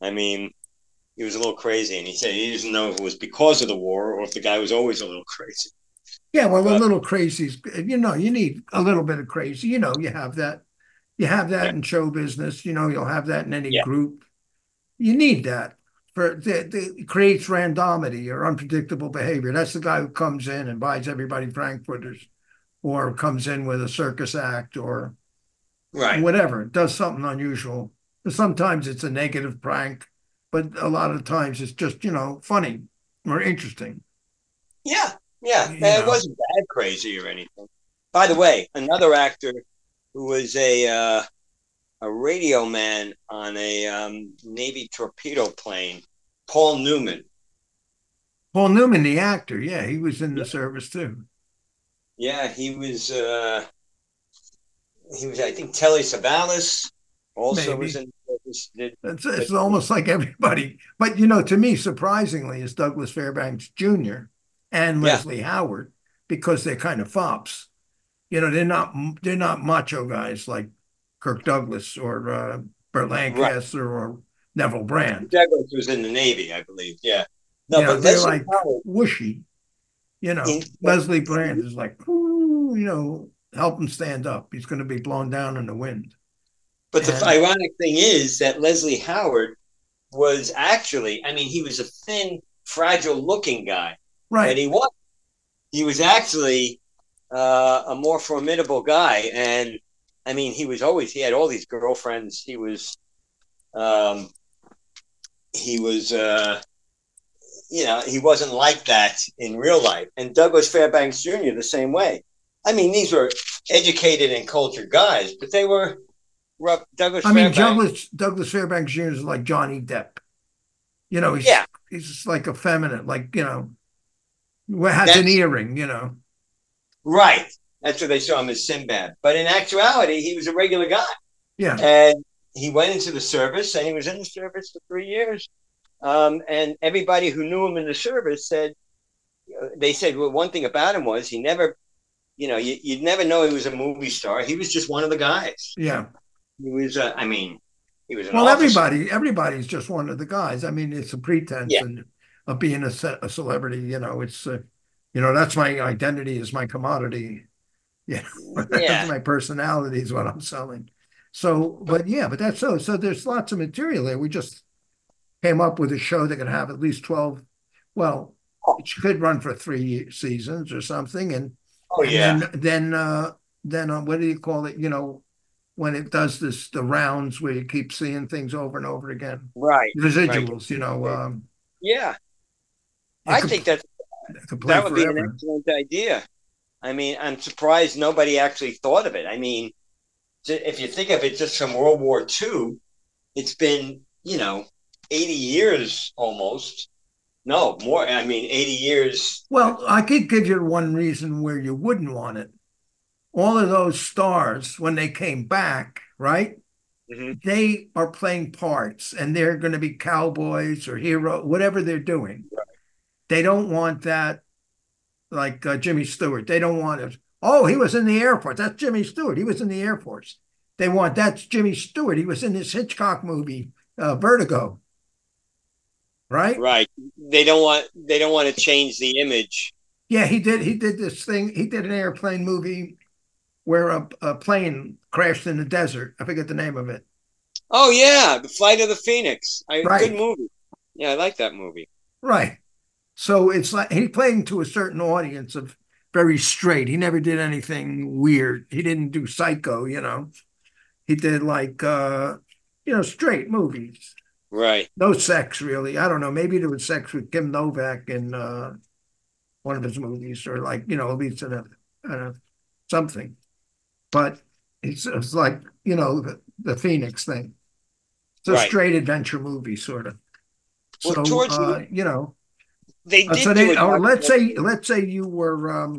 I mean, he was a little crazy, and he said he didn't know if it was because of the war or if the guy was always a little crazy. Yeah, well, a little crazy. You need a little bit of crazy. You have that. You have that in show business. You'll have that in any group. You need that it creates randomity or unpredictable behavior. That's the guy who comes in and buys everybody Frankfurters, or comes in with a circus act, or whatever, does something unusual. Sometimes it's a negative prank, but a lot of times it's just, funny or interesting. Yeah. It wasn't that crazy or anything. By the way, another actor who was a radio man on a Navy torpedo plane, Paul Newman. Paul Newman, the actor, yeah, he was in the service too. Yeah, he was. I think, Telly Savalas also was in. It's almost like everybody, but to me, surprisingly, is Douglas Fairbanks Jr. and Leslie Howard, because they're kind of fops. They're not macho guys like Kirk Douglas or Burt Lancaster or Neville Brand. Douglas was in the Navy, I believe. Yeah. No, but they're like whooshy. Leslie Brand is like, help him stand up. He's going to be blown down in the wind. But the ironic thing is that Leslie Howard was actually, he was a thin, fragile-looking guy. Right. And he was actually a more formidable guy. And, he had all these girlfriends. He wasn't like that in real life. And Douglas Fairbanks Jr. the same way. These were educated and cultured guys, but they were rough. Douglas Fairbanks Jr. is like Johnny Depp. He's just like effeminate, like, has an earring, Right. That's what they saw him as, Sinbad. But in actuality, he was a regular guy. Yeah. And he went into the service, and he was in the service for 3 years. And everybody who knew him in the service said, well, one thing about him was he never, you'd never know he was a movie star. He was just one of the guys. Yeah. He was, he was an well, officer. everybody's just one of the guys. It's a pretense of being a celebrity. It's, that's my identity, is my commodity. That's my personality, is what I'm selling. So, but that's so there's lots of material there. We just came up with a show that can have at least 12 Well, it could run for 3 seasons or something, and Oh and yeah, then what do you call it? When it does the rounds where you keep seeing things over and over again, right, right. residuals. Yeah, It I could think that it could play that would be an forever. excellent idea. I mean, I'm surprised nobody actually thought of it. I mean, if you think of it just from World War II, it's been, 80 years almost. No, more. I mean, 80 years. Well, I could give you one reason where you wouldn't want it. All of those stars, when they came back, right? Mhm. They are playing parts and they're going to be cowboys or hero, whatever they're doing. They don't want that like Jimmy Stewart. They don't want it. Oh, he was in the Air Force. That's Jimmy Stewart. He was in the Air Force. They want that's Jimmy Stewart. He was in this Hitchcock movie, Vertigo, right? Right. They don't want to change the image. Yeah, he did. He did this thing. He did an airplane movie where a plane crashed in the desert. I forget the name of it. Oh yeah, The Flight of the Phoenix. Good Right, movie. Yeah, I like that movie. right. So it's like he played to a certain audience of very straight. He never did anything weird. He didn't do Psycho. He did like straight movies. Right. No sex really. I don't know. Maybe there was sex with Kim Novak in one of his movies, or like at least in a something. But it's like the Phoenix thing. It's a Right. straight adventure movie, sort of. Well, So towards the they so did do they a or documentary. let's say you were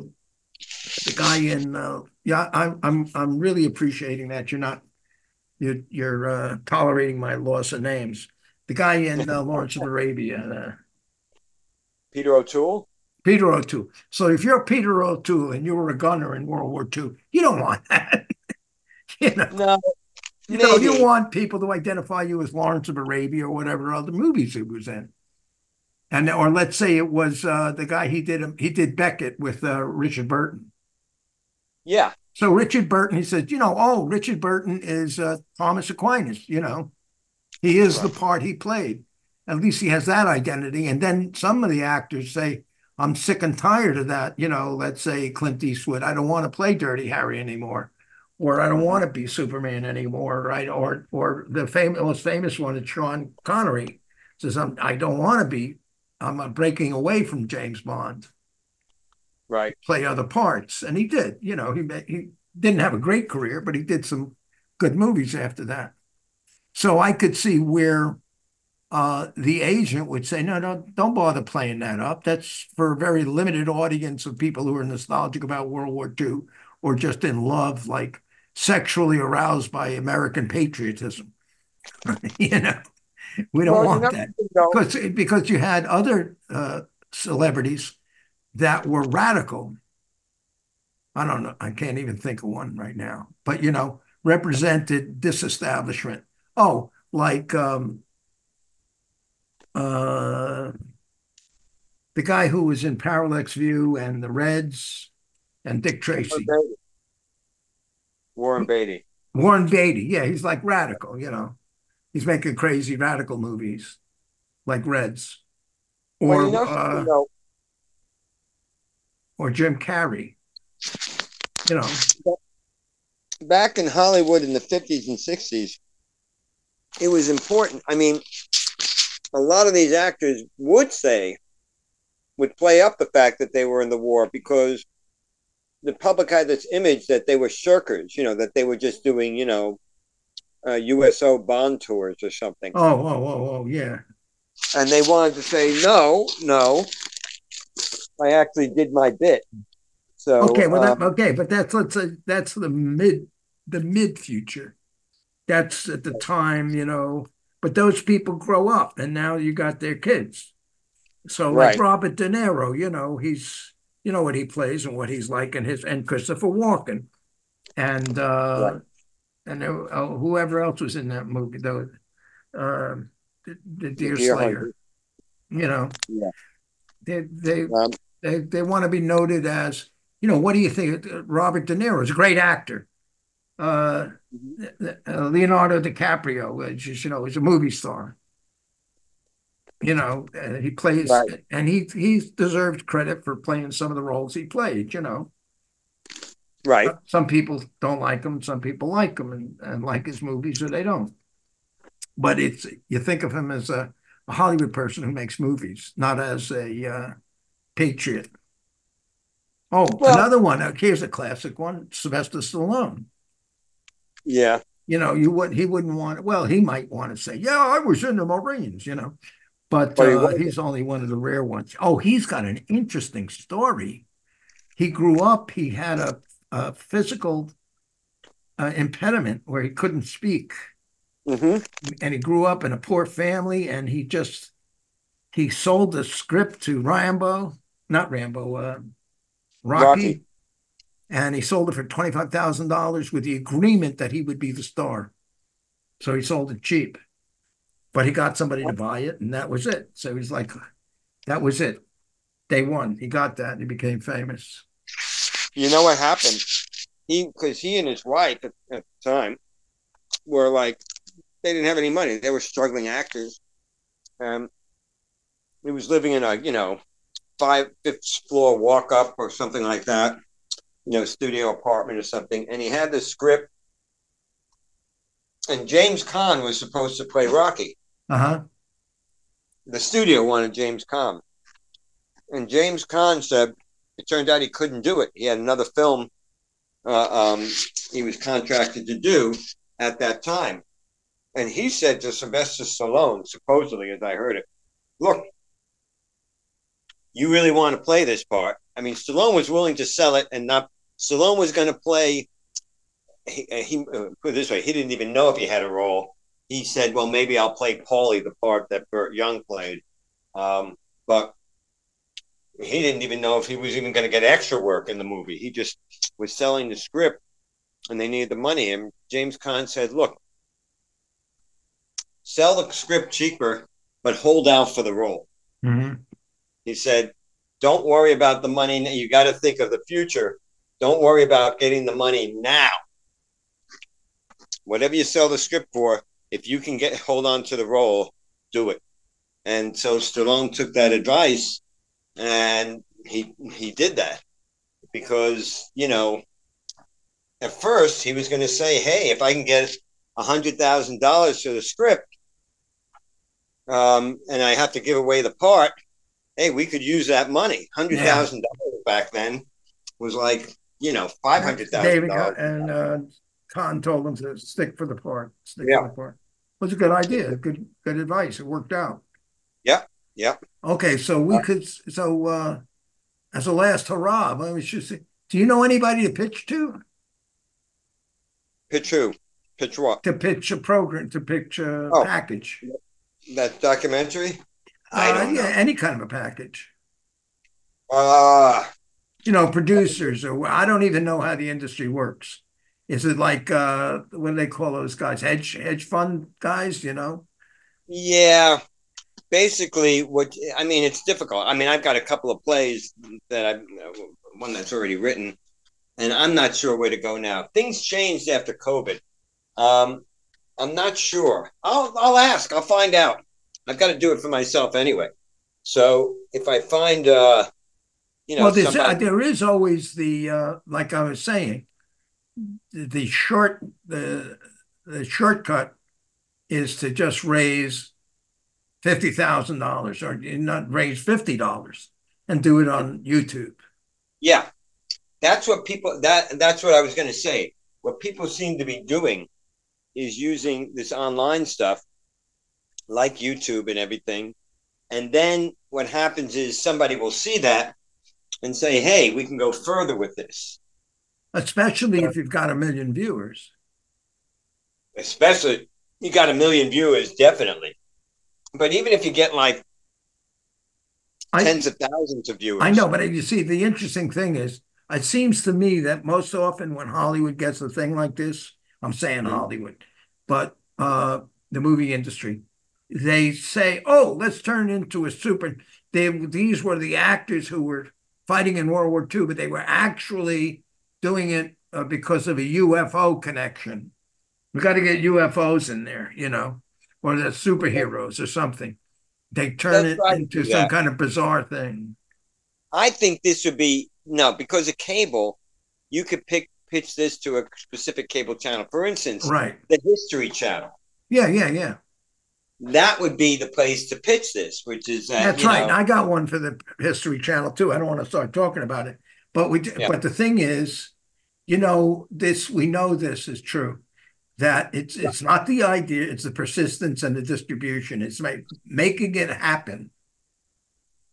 the guy in yeah, I'm really appreciating that you're tolerating my loss of names. The guy in Lawrence of Arabia, Peter O'Toole. Peter O'Toole. So if you're Peter O'Toole and you were a gunner in World War II, you don't want that. you know, No, you maybe. want people to identify you as Lawrence of Arabia or whatever other movies he was in. And or let's say it was the guy he did Beckett with Richard Burton. Yeah. So Richard Burton, he says, oh, Richard Burton is Thomas Aquinas. He is the Right. part he played. At least he has that identity. And then some of the actors say, I'm sick and tired of that. Let's say Clint Eastwood, I don't want to play Dirty Harry anymore, or I don't Mhm. want to be Superman anymore, right? Or the most famous one is Sean Connery says, I don't want to be. I'm breaking away from James Bond, Right. play other parts, and he did. He didn't have a great career, but he did some good movies after that. So I could see where the agent would say, no, no, don't bother playing that up. That's for a very limited audience of people who are nostalgic about World War II or just in love, like sexually aroused by American patriotism. you know, we don't Well, want that because you had other celebrities that were radical. I don't know. I can't even think of one right now, but represented disestablishment. Oh, like uh, the guy who was in Parallax View and the Reds and Dick Warren Tracy. Beatty. Warren Beatty. Warren Beatty. Yeah, he's like radical. He's making crazy radical movies like Reds Well, or something uh, though. or Jim Carrey. You know, Back in Hollywood in the 50s and 60s, it was important. I mean, a lot of these actors would play up the fact that they were in the war because the public had this image that they were shirkers, that they were just doing, USO bond tours or something. yeah. And they wanted to say, no, no, I actually did my bit. So, But that's let's say that's the mid future. That's at the time. But those people grow up, and now you got their kids. So like right, Robert De Niro, he's what he plays and what he's like, and Christopher Walken, and right. whoever else was in that movie, though, uh, the The Deer Deer Slayer. Hunter. You know, Yeah. they they Um, they want to be noted as, what do you think? Robert De Niro is a great actor. Uh, Leonardo DiCaprio, is a movie star. He plays, Right. and he deserves credit for playing some of the roles he played. Right. Some people don't like him, some people like him and like his movies, or they don't. But you think of him as a Hollywood person who makes movies, not as a patriot. Oh, Well, another one. Here's a classic one: Sylvester Stallone. yeah. He wouldn't want. Well, he might want to say, "Yeah, I was in the Marines," but But he was. he's only one of the rare ones. Oh, he's got an interesting story. He grew up. He had a physical impediment where he couldn't speak, Mm-hmm. and he grew up in a poor family, and he sold the script to Rambo, not Rambo, Rocky. Rocky, and he sold it for $25,000 with the agreement that he would be the star. So he sold it cheap, but he got somebody to buy it, and that was it. So he's like, that was it. Day one, he got that, and he became famous. You know what happened? Because he and his wife at the time were like, they didn't have any money. They were struggling actors. He was living in a, fifth floor walk up or something like that, studio apartment or something. And he had this script. And James Caan was supposed to play Rocky. Uh-huh. The studio wanted James Caan. And James Caan said it turned out he couldn't do it. He had another film he was contracted to do at that time. And he said to Sylvester Stallone, supposedly, as I heard it, look, you really want to play this part? I mean, Stallone was willing to sell it, and not Stallone was going to play. He put it this way: he didn't even know if he had a role. He said, "Well, maybe I'll play Paulie, the part that Burt Young played," but he didn't even know if he was even going to get extra work in the movie. He just was selling the script, and they needed the money. And James Caan said, "Look, sell the script cheaper, but hold out for the role." Mm-hmm. He said, don't worry about the money. You got to think of the future. Don't worry about getting the money now. Whatever you sell the script for, if you can hold on to the role, do it. And so Stallone took that advice, and he did that because, at first he was going to say, hey, if I can get $100,000 for the script, and I have to give away the part, hey, we could use that money. $100,000 back then was like, $500,000. And Khan told him to stick for the part. For the part. It was a good idea. Good advice. It worked out. Yep. Yep. Okay, so as a last hurrah, I was just say, do you know anybody to pitch to? Pitch who? Pitch what? To pitch a program, to pitch a package. That documentary? I don't know. Any kind of a package. Producers, or I don't even know how the industry works. Is it like what do they call those guys? Hedge fund guys, Yeah. Basically, it's difficult. I mean, I've got a couple of plays that one that's already written, and I'm not sure where to go now. Things changed after COVID. I'm not sure. I'll ask. I'll find out. I've got to do it for myself anyway. So if I find, there is always the like I was saying, the shortcut is to just raise $50,000 or not raise $50 and do it on YouTube. Yeah, that's what that's what I was going to say. What people seem to be doing is using this online stuff like YouTube and everything. And then what happens is somebody will see that and say, hey, we can go further with this. Especially if you've got 1 million viewers. Especially you got 1 million viewers, definitely. But even if you get like tens of thousands of viewers. I know, but you see, the interesting thing is, it seems to me that most often when Hollywood gets a thing like this, I'm saying Hollywood, but the movie industry, they say, oh, let's turn into a super. These were the actors who were fighting in World War II, but they were actually doing it because of a UFO connection. We got to get UFOs in there, or the superheroes or something. They turn They'll it try to into do some that. kind of bizarre thing. I think this would be no, because of cable, you could pitch this to a specific cable channel. For instance, Right. the History Channel. Yeah. That would be the place to pitch this, which is that, That's right. And I got one for the History Channel too. I don't want to start talking about it, but yeah, but the thing is, we know this is true, that it's not the idea, it's the persistence and the distribution. It's making it happen.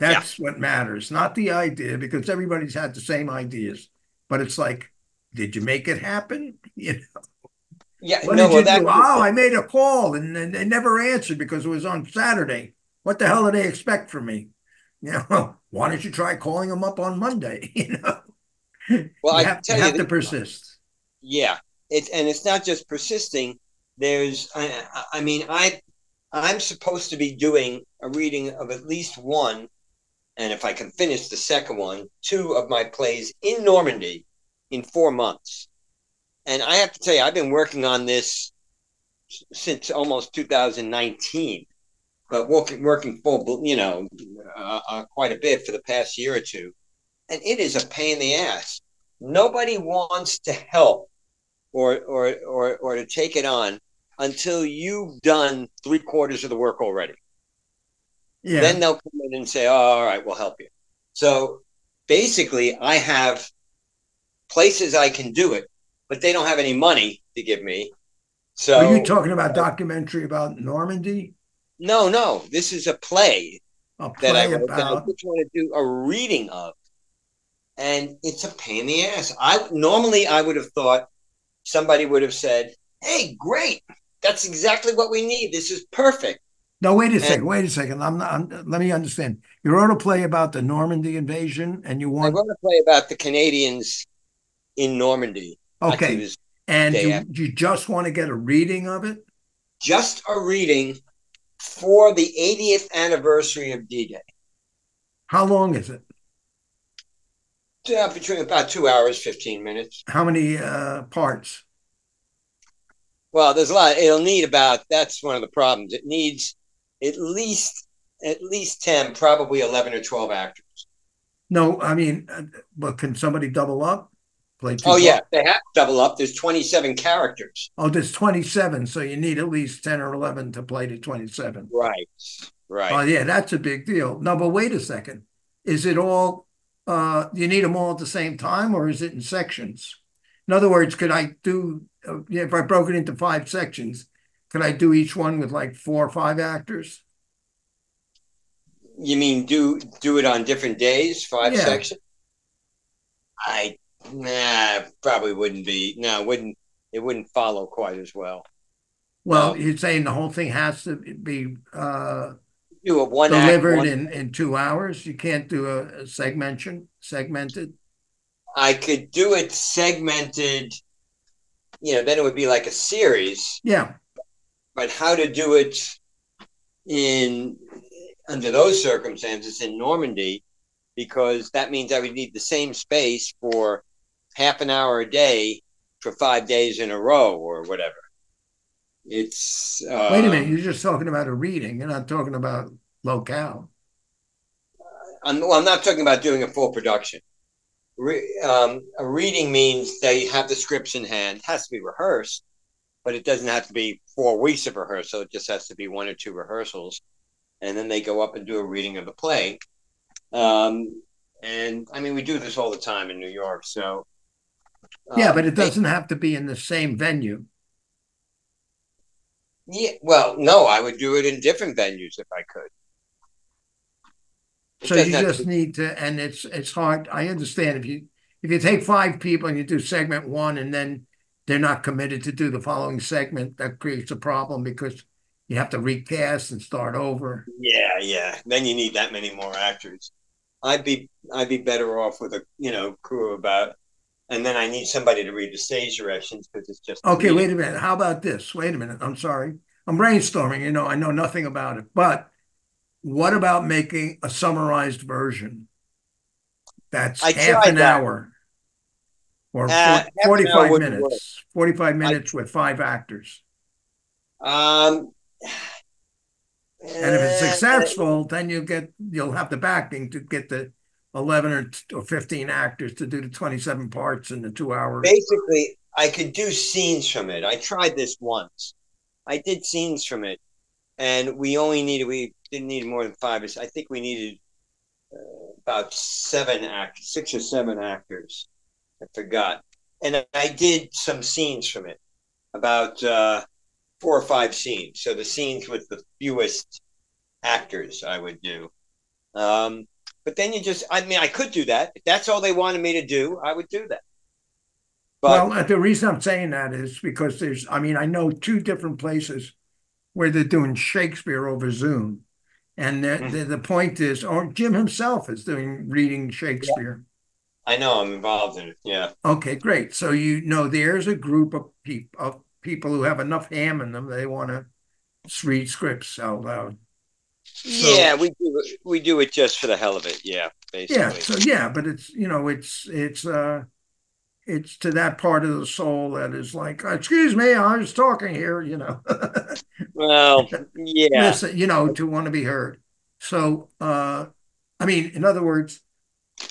yeah, That's what matters, not the idea, because everybody's had the same ideas. But it's like, did you make it happen? yeah. What No, did well, you do? that's the Oh, I thing. made a call and they never answered because it was on Saturday. What the hell do they expect from me? Why don't you try calling them up on Monday? Well, You I can have you tell you have to this. persist. Yeah, it's not just persisting. There's, I mean, I'm supposed to be doing a reading of at least one, and if I can finish the second one, two of my plays in Normandy in 4 months. And I have to tell you, I've been working on this since almost 2019, but working full, quite a bit for the past year or two. And it is a pain in the ass. Nobody wants to help or to take it on until you've done 3/4 of the work already. Yeah. Then they'll come in and say, "Oh, all right, we'll help you." So basically, I have places I can do it, but they don't have any money to give me. Are you So talking about documentary about Normandy? no, this is a play A that I play wrote that I about. just want to do a reading of, and it's a pain in the ass. I would have thought somebody would have said, "Hey, great, that's exactly what we need. This is perfect." No, wait a And second. Wait a second. Let me understand. You wrote a play about the Normandy invasion, and you I want. wrote a play about the Canadians in Normandy. Actually, it Okay, was the and day after. you just want to get a reading of it. Just a reading for the 80th anniversary of D-Day. How long is it? Between about 2 hours, 15 minutes. How many parts? Well, there's a lot. It'll need about, that's one of the problems. It needs at least 10, probably 11 or 12 actors. No, I mean, but can somebody double up? Play two Oh, yeah, parts? they have to double up. There's 27 characters. Oh, there's 27, so you need at least 10 or 11 to play to 27. Right, Oh, right. yeah, that's a big deal. No, but wait a second. Is it all, you need them all at the same time, or is it in sections? In other words, could I do, if I broke it into 5 sections, could I do each one with like 4 or 5 actors? You mean do it on different days, 5 Yeah. sections? Probably wouldn't be. No, it wouldn't follow quite as well. Well, No, you're saying the whole thing has to be do a one act delivered one. in 2 hours. You can't do a segmented. I could do it segmented. Then it would be like a series. Yeah. But how to do it in under those circumstances in Normandy, because that means I would need the same space for half an hour a day for 5 days in a row or whatever. It's Wait a minute. You're just talking about a reading. You're not talking about locale. I'm not talking about doing a full production. A reading means they have the scripts in hand. It has to be rehearsed, but it doesn't have to be 4 weeks of rehearsal. It just has to be 1 or 2 rehearsals. And then they go up and do a reading of the play. And I mean, we do this all the time in New York. So Yeah, but it doesn't have to be in the same venue. yeah, well, no, I would do it in different venues if I could. So you just need to, and it's hard. I understand if you take 5 people and you do segment one and then they're not committed to do the following segment, that creates a problem because you have to recast and start over. Yeah. Then you need that many more actors. I'd be better off with a crew of about, and then I need somebody to read the stage directions because it's just okay. Wait a minute. How about this? Wait a minute. I'm sorry. I'm brainstorming. I know nothing about it, but what about making a summarized version that's I half tried an that. hour or Half an hour 45 wouldn't work. minutes, 45 minutes with 5 actors? Um, And if it's successful, then you'll have the backing to get the 11 or 15 actors to do the 27 parts in the 2 hours. Basically, I could do scenes from it. I tried this once. I did scenes from it, and we didn't need more than 5. I think we needed about 7 actors, 6 or 7 actors. I forgot. And I did some scenes from it, about 4 or 5 scenes. So the scenes with the fewest actors I would do. But then I could do that. If that's all they wanted me to do, I would do that. But well, the reason I'm saying that is because I know 2 different places where they're doing Shakespeare over Zoom. And the point is, Jim himself is reading Shakespeare. Yeah. I know, I'm involved in it. Yeah. Okay, great. So there's a group of people who have enough ham in them. They want to read scripts out loud. So, yeah, we do it just for the hell of it. Yeah, basically. Yeah. But it's to that part of the soul that is like, excuse me, I was talking here. Well, yeah. Listen, to want to be heard. So, in other words,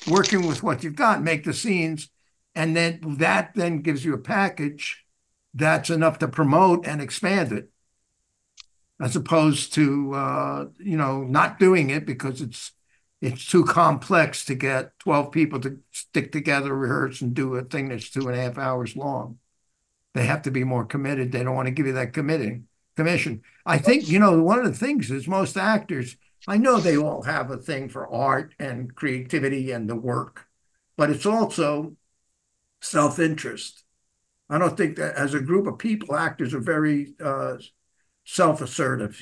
working with what you've got, make the scenes, and then that gives you a package that's enough to promote and expand it, as opposed to not doing it because it's too complex to get 12 people to stick together, rehearse, and do a thing that's 2.5 hours long. They have to be more committed. They don't want to give you that commission. I think, one of the things is most actors, I know they all have a thing for art and creativity and the work, but it's also self-interest. I don't think that as a group of people, actors are very self-assertive,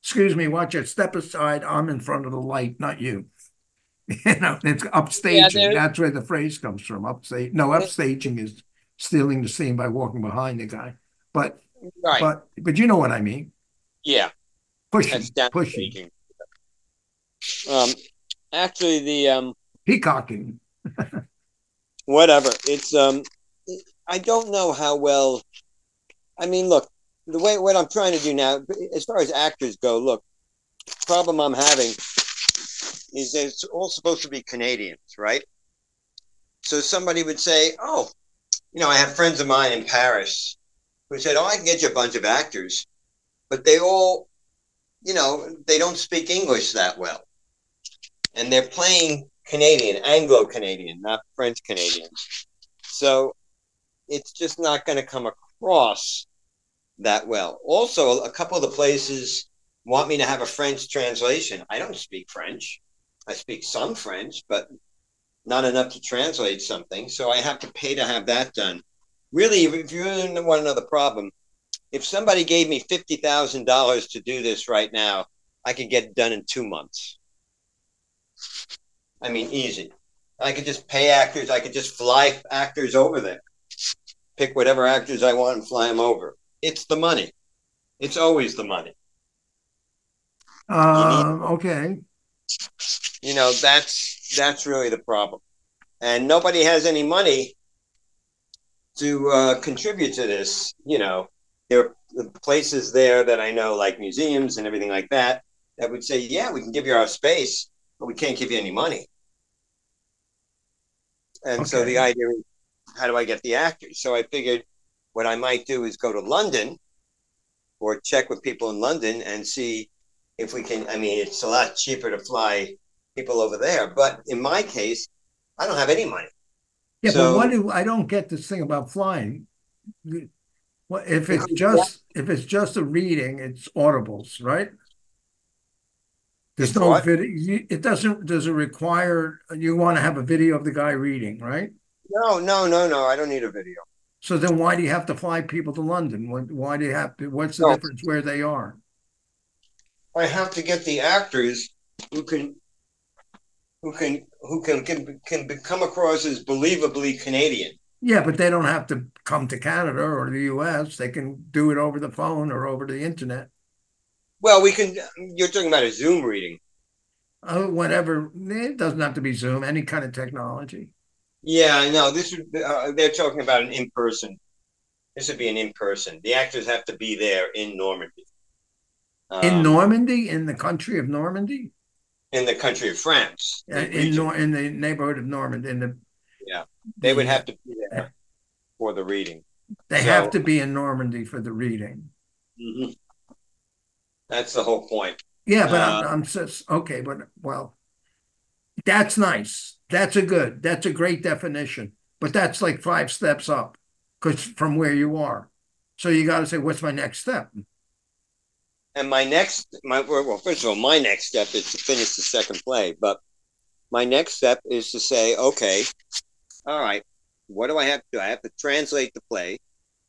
Excuse me, watch it. Step aside. I'm in front of the light, not you. It's upstaging. Yeah, that's where the phrase comes from. Upstaging is stealing the scene by walking behind the guy. But right. But you know what I mean. Yeah. Pushing. Actually, the peacocking. Whatever. It's I don't know how well. Look. What I'm trying to do now, as far as actors go, look, the problem I'm having is that it's all supposed to be Canadians, right? So somebody would say, oh, I have friends of mine in Paris who said, oh, I can get you a bunch of actors, but they all, they don't speak English that well. And they're playing Canadian, Anglo-Canadian, not French-Canadians. So it's just not going to come across that well. Also, a couple of the places want me to have a French translation. I don't speak French. I speak some French, but not enough to translate something. So I have to pay to have that done. Really, if you really want to know the problem, if somebody gave me $50,000 to do this right now, I could get it done in 2 months. Easy. I could just pay actors. I could just fly actors over there. Pick whatever actors I want and fly them over. It's the money. It's always the money. Okay. That's really the problem. And nobody has any money to contribute to this. There are places there that I know, like museums and everything like that would say, yeah, we can give you our space, but we can't give you any money. And so the idea is, how do I get the actors? So I figured what I might do is go to London or check with people in London and see if we can. It's a lot cheaper to fly people over there. But in my case, I don't have any money. Yeah, so, but I don't get this thing about flying. If it's just a reading, it's audibles, right? There's no video. Does it require you want to have a video of the guy reading, right? No. I don't need a video. So then why do you have to fly people to London? Why do you have to? What's the difference where they are? I have to get the actors who can come across as believably Canadian. Yeah, but they don't have to come to Canada or the US. They can do it over the phone or over the internet. Well, we can. You're talking about a Zoom reading. Whatever. It doesn't have to be Zoom. Any kind of technology. Yeah, I know. They're talking about an in-person. This would be an in-person. The actors have to be there in Normandy. In Normandy, in the country of Normandy? In the country of France, the In region. in the neighborhood of Normandy, Yeah, they would the have to be there for the reading. they have So to be in Normandy for the reading. mhm, that's the whole point. Yeah, but Uh, I'm just okay, but well, that's nice. That's a great definition. But that's like 5 steps up, because from where you are. So you got to say, what's my next step? and well, first of all, my next step is to finish the second play. But my next step is to say, okay, all right, what do I have to do? I have to translate the play.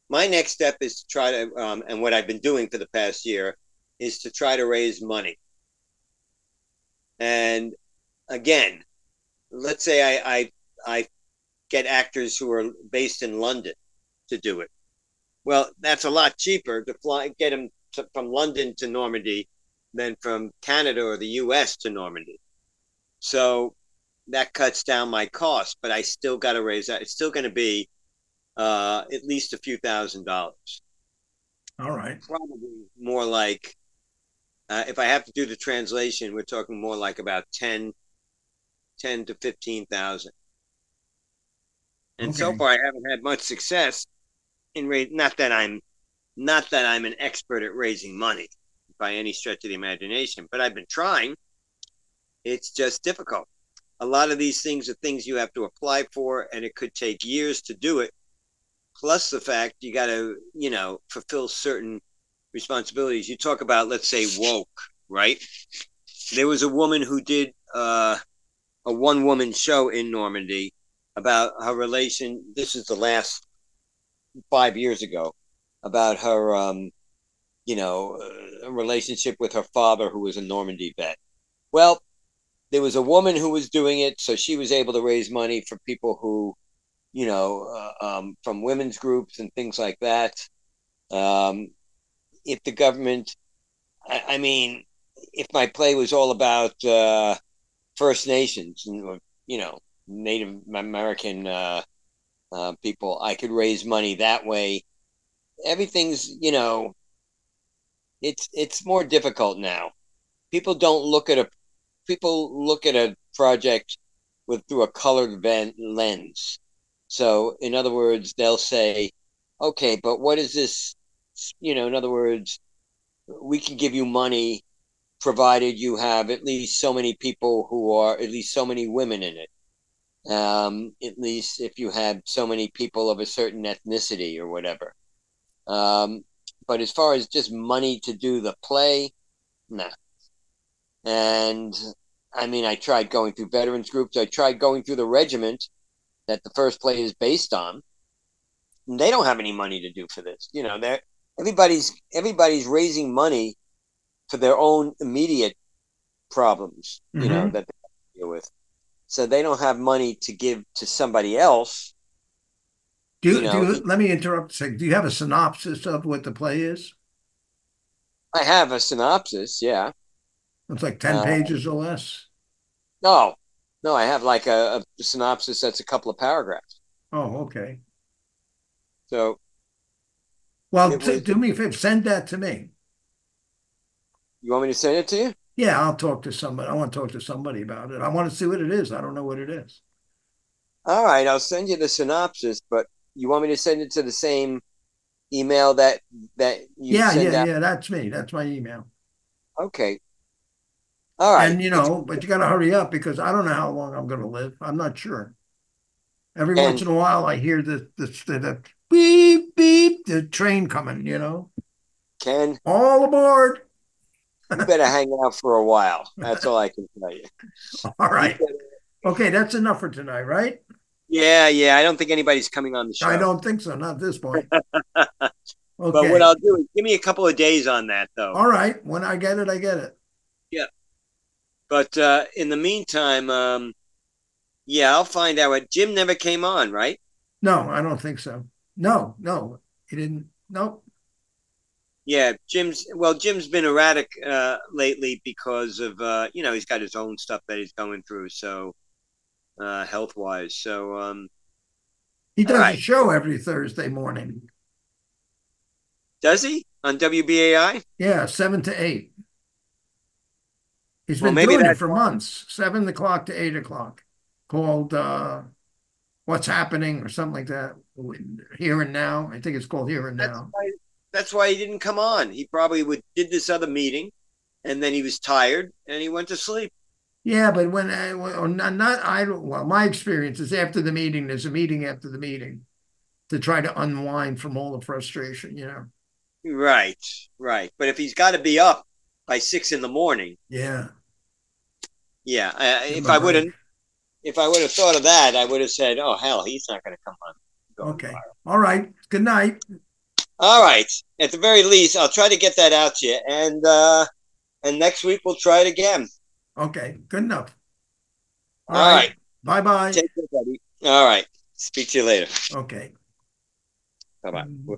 My next step is to try to, and what I've been doing for the past year is to try to raise money. And again, let's say I get actors who are based in London to do it. Well, that's a lot cheaper to get them from London to Normandy than from Canada or the U.S. to Normandy. So that cuts down my cost, but I still got to raise that. It's still going to be at least a few $1,000s. All right. Probably more like, if I have to do the translation, we're talking more like about 10 to 15,000. And so Okay. far, I haven't had much success in not that I'm an expert at raising money by any stretch of the imagination, but I've been trying. It's just difficult. A lot of these things are things you have to apply for, and it could take years to do it. Plus the fact you got to, fulfill certain responsibilities. You talk about, let's say, woke, right? There was a woman who did a one-woman show in Normandy about her relation. This is the last 5 years ago, about her, relationship with her father, who was a Normandy vet. Well, there was a woman who was doing it, so she was able to raise money for people who, from women's groups and things like that. If the government, I mean, if my play was all about First Nations and Native American people, I could raise money that way. Everything's it's more difficult now. People don't look at a people look at a project through a colored lens. So, in other words, they'll say, "Okay, but what is this?" In other words, we can give you money provided you have at least so many people who are at least so many women in it. At least if you have so many people of a certain ethnicity or whatever. But as far as just money to do the play, nah. And I mean, I tried going through veterans groups. I tried going through the regiment that the first play is based on. And they don't have any money to do for this. Everybody's raising money for their own immediate problems, Mm-hmm. that they have to deal with. So they don't have money to give to somebody else. Let me interrupt a second. Do you have a synopsis of what the play is? I have a synopsis, yeah. It's like 10 Uh, pages or less. no, no, I have like a synopsis that's a couple of paragraphs. Oh, okay. So Well, it was. do me a favor, send that to me. You want me to send it to you? Yeah, I'll talk to somebody. I want to talk to somebody about it. I want to see what it is. I don't know what it is. All right, I'll send you the synopsis, but you want me to send it to the same email that you Yeah, send yeah, out? yeah. That's me. That's my email. Okay. All right. And but you got to hurry up because I don't know how long I'm going to live. I'm not sure. Every once Ken, in a while, I hear the beep beep, the train coming. Ken, All aboard. you better hang out for a while. That's all I can tell you. All You right. better, Okay, that's enough for tonight, right? yeah, yeah. I don't think anybody's coming on the I show. don't think so. Not at this point. But what Okay. I'll do is give me a couple of days on that, though. All right. When I get it, I get it. Yeah. But in the meantime, yeah, I'll find out. What Jim never came on, right? No, I don't think so. No, no, he didn't. Nope. Yeah, Jim's been erratic lately because of he's got his own stuff that he's going through, so health wise. So He all does a right, show every Thursday morning. does he? on WBAI? Yeah, 7 to 8. He's Well, been maybe doing it that's for months, 7 o'clock to 8 o'clock, called What's Happening or something like that. Here and Now. I think it's called Here and Now. that's why he didn't come on. He probably did this other meeting, and then he was tired and he went to sleep. Yeah, but when or not I well, my experience is after the meeting, there's a meeting after the meeting to try to unwind from all the frustration, you know. Right, right. But if he's got to be up by 6 in the morning, Yeah. yeah. Give him a break. If I would have thought of that, I would have said, "Oh hell, he's not going to come on." Going Okay. viral. All right. Good night. All right. At the very least, I'll try to get that out to you, and next week we'll try it again. Okay. Good enough. All right. Bye-bye. Take care, buddy. All right. Speak to you later. Okay. Bye bye.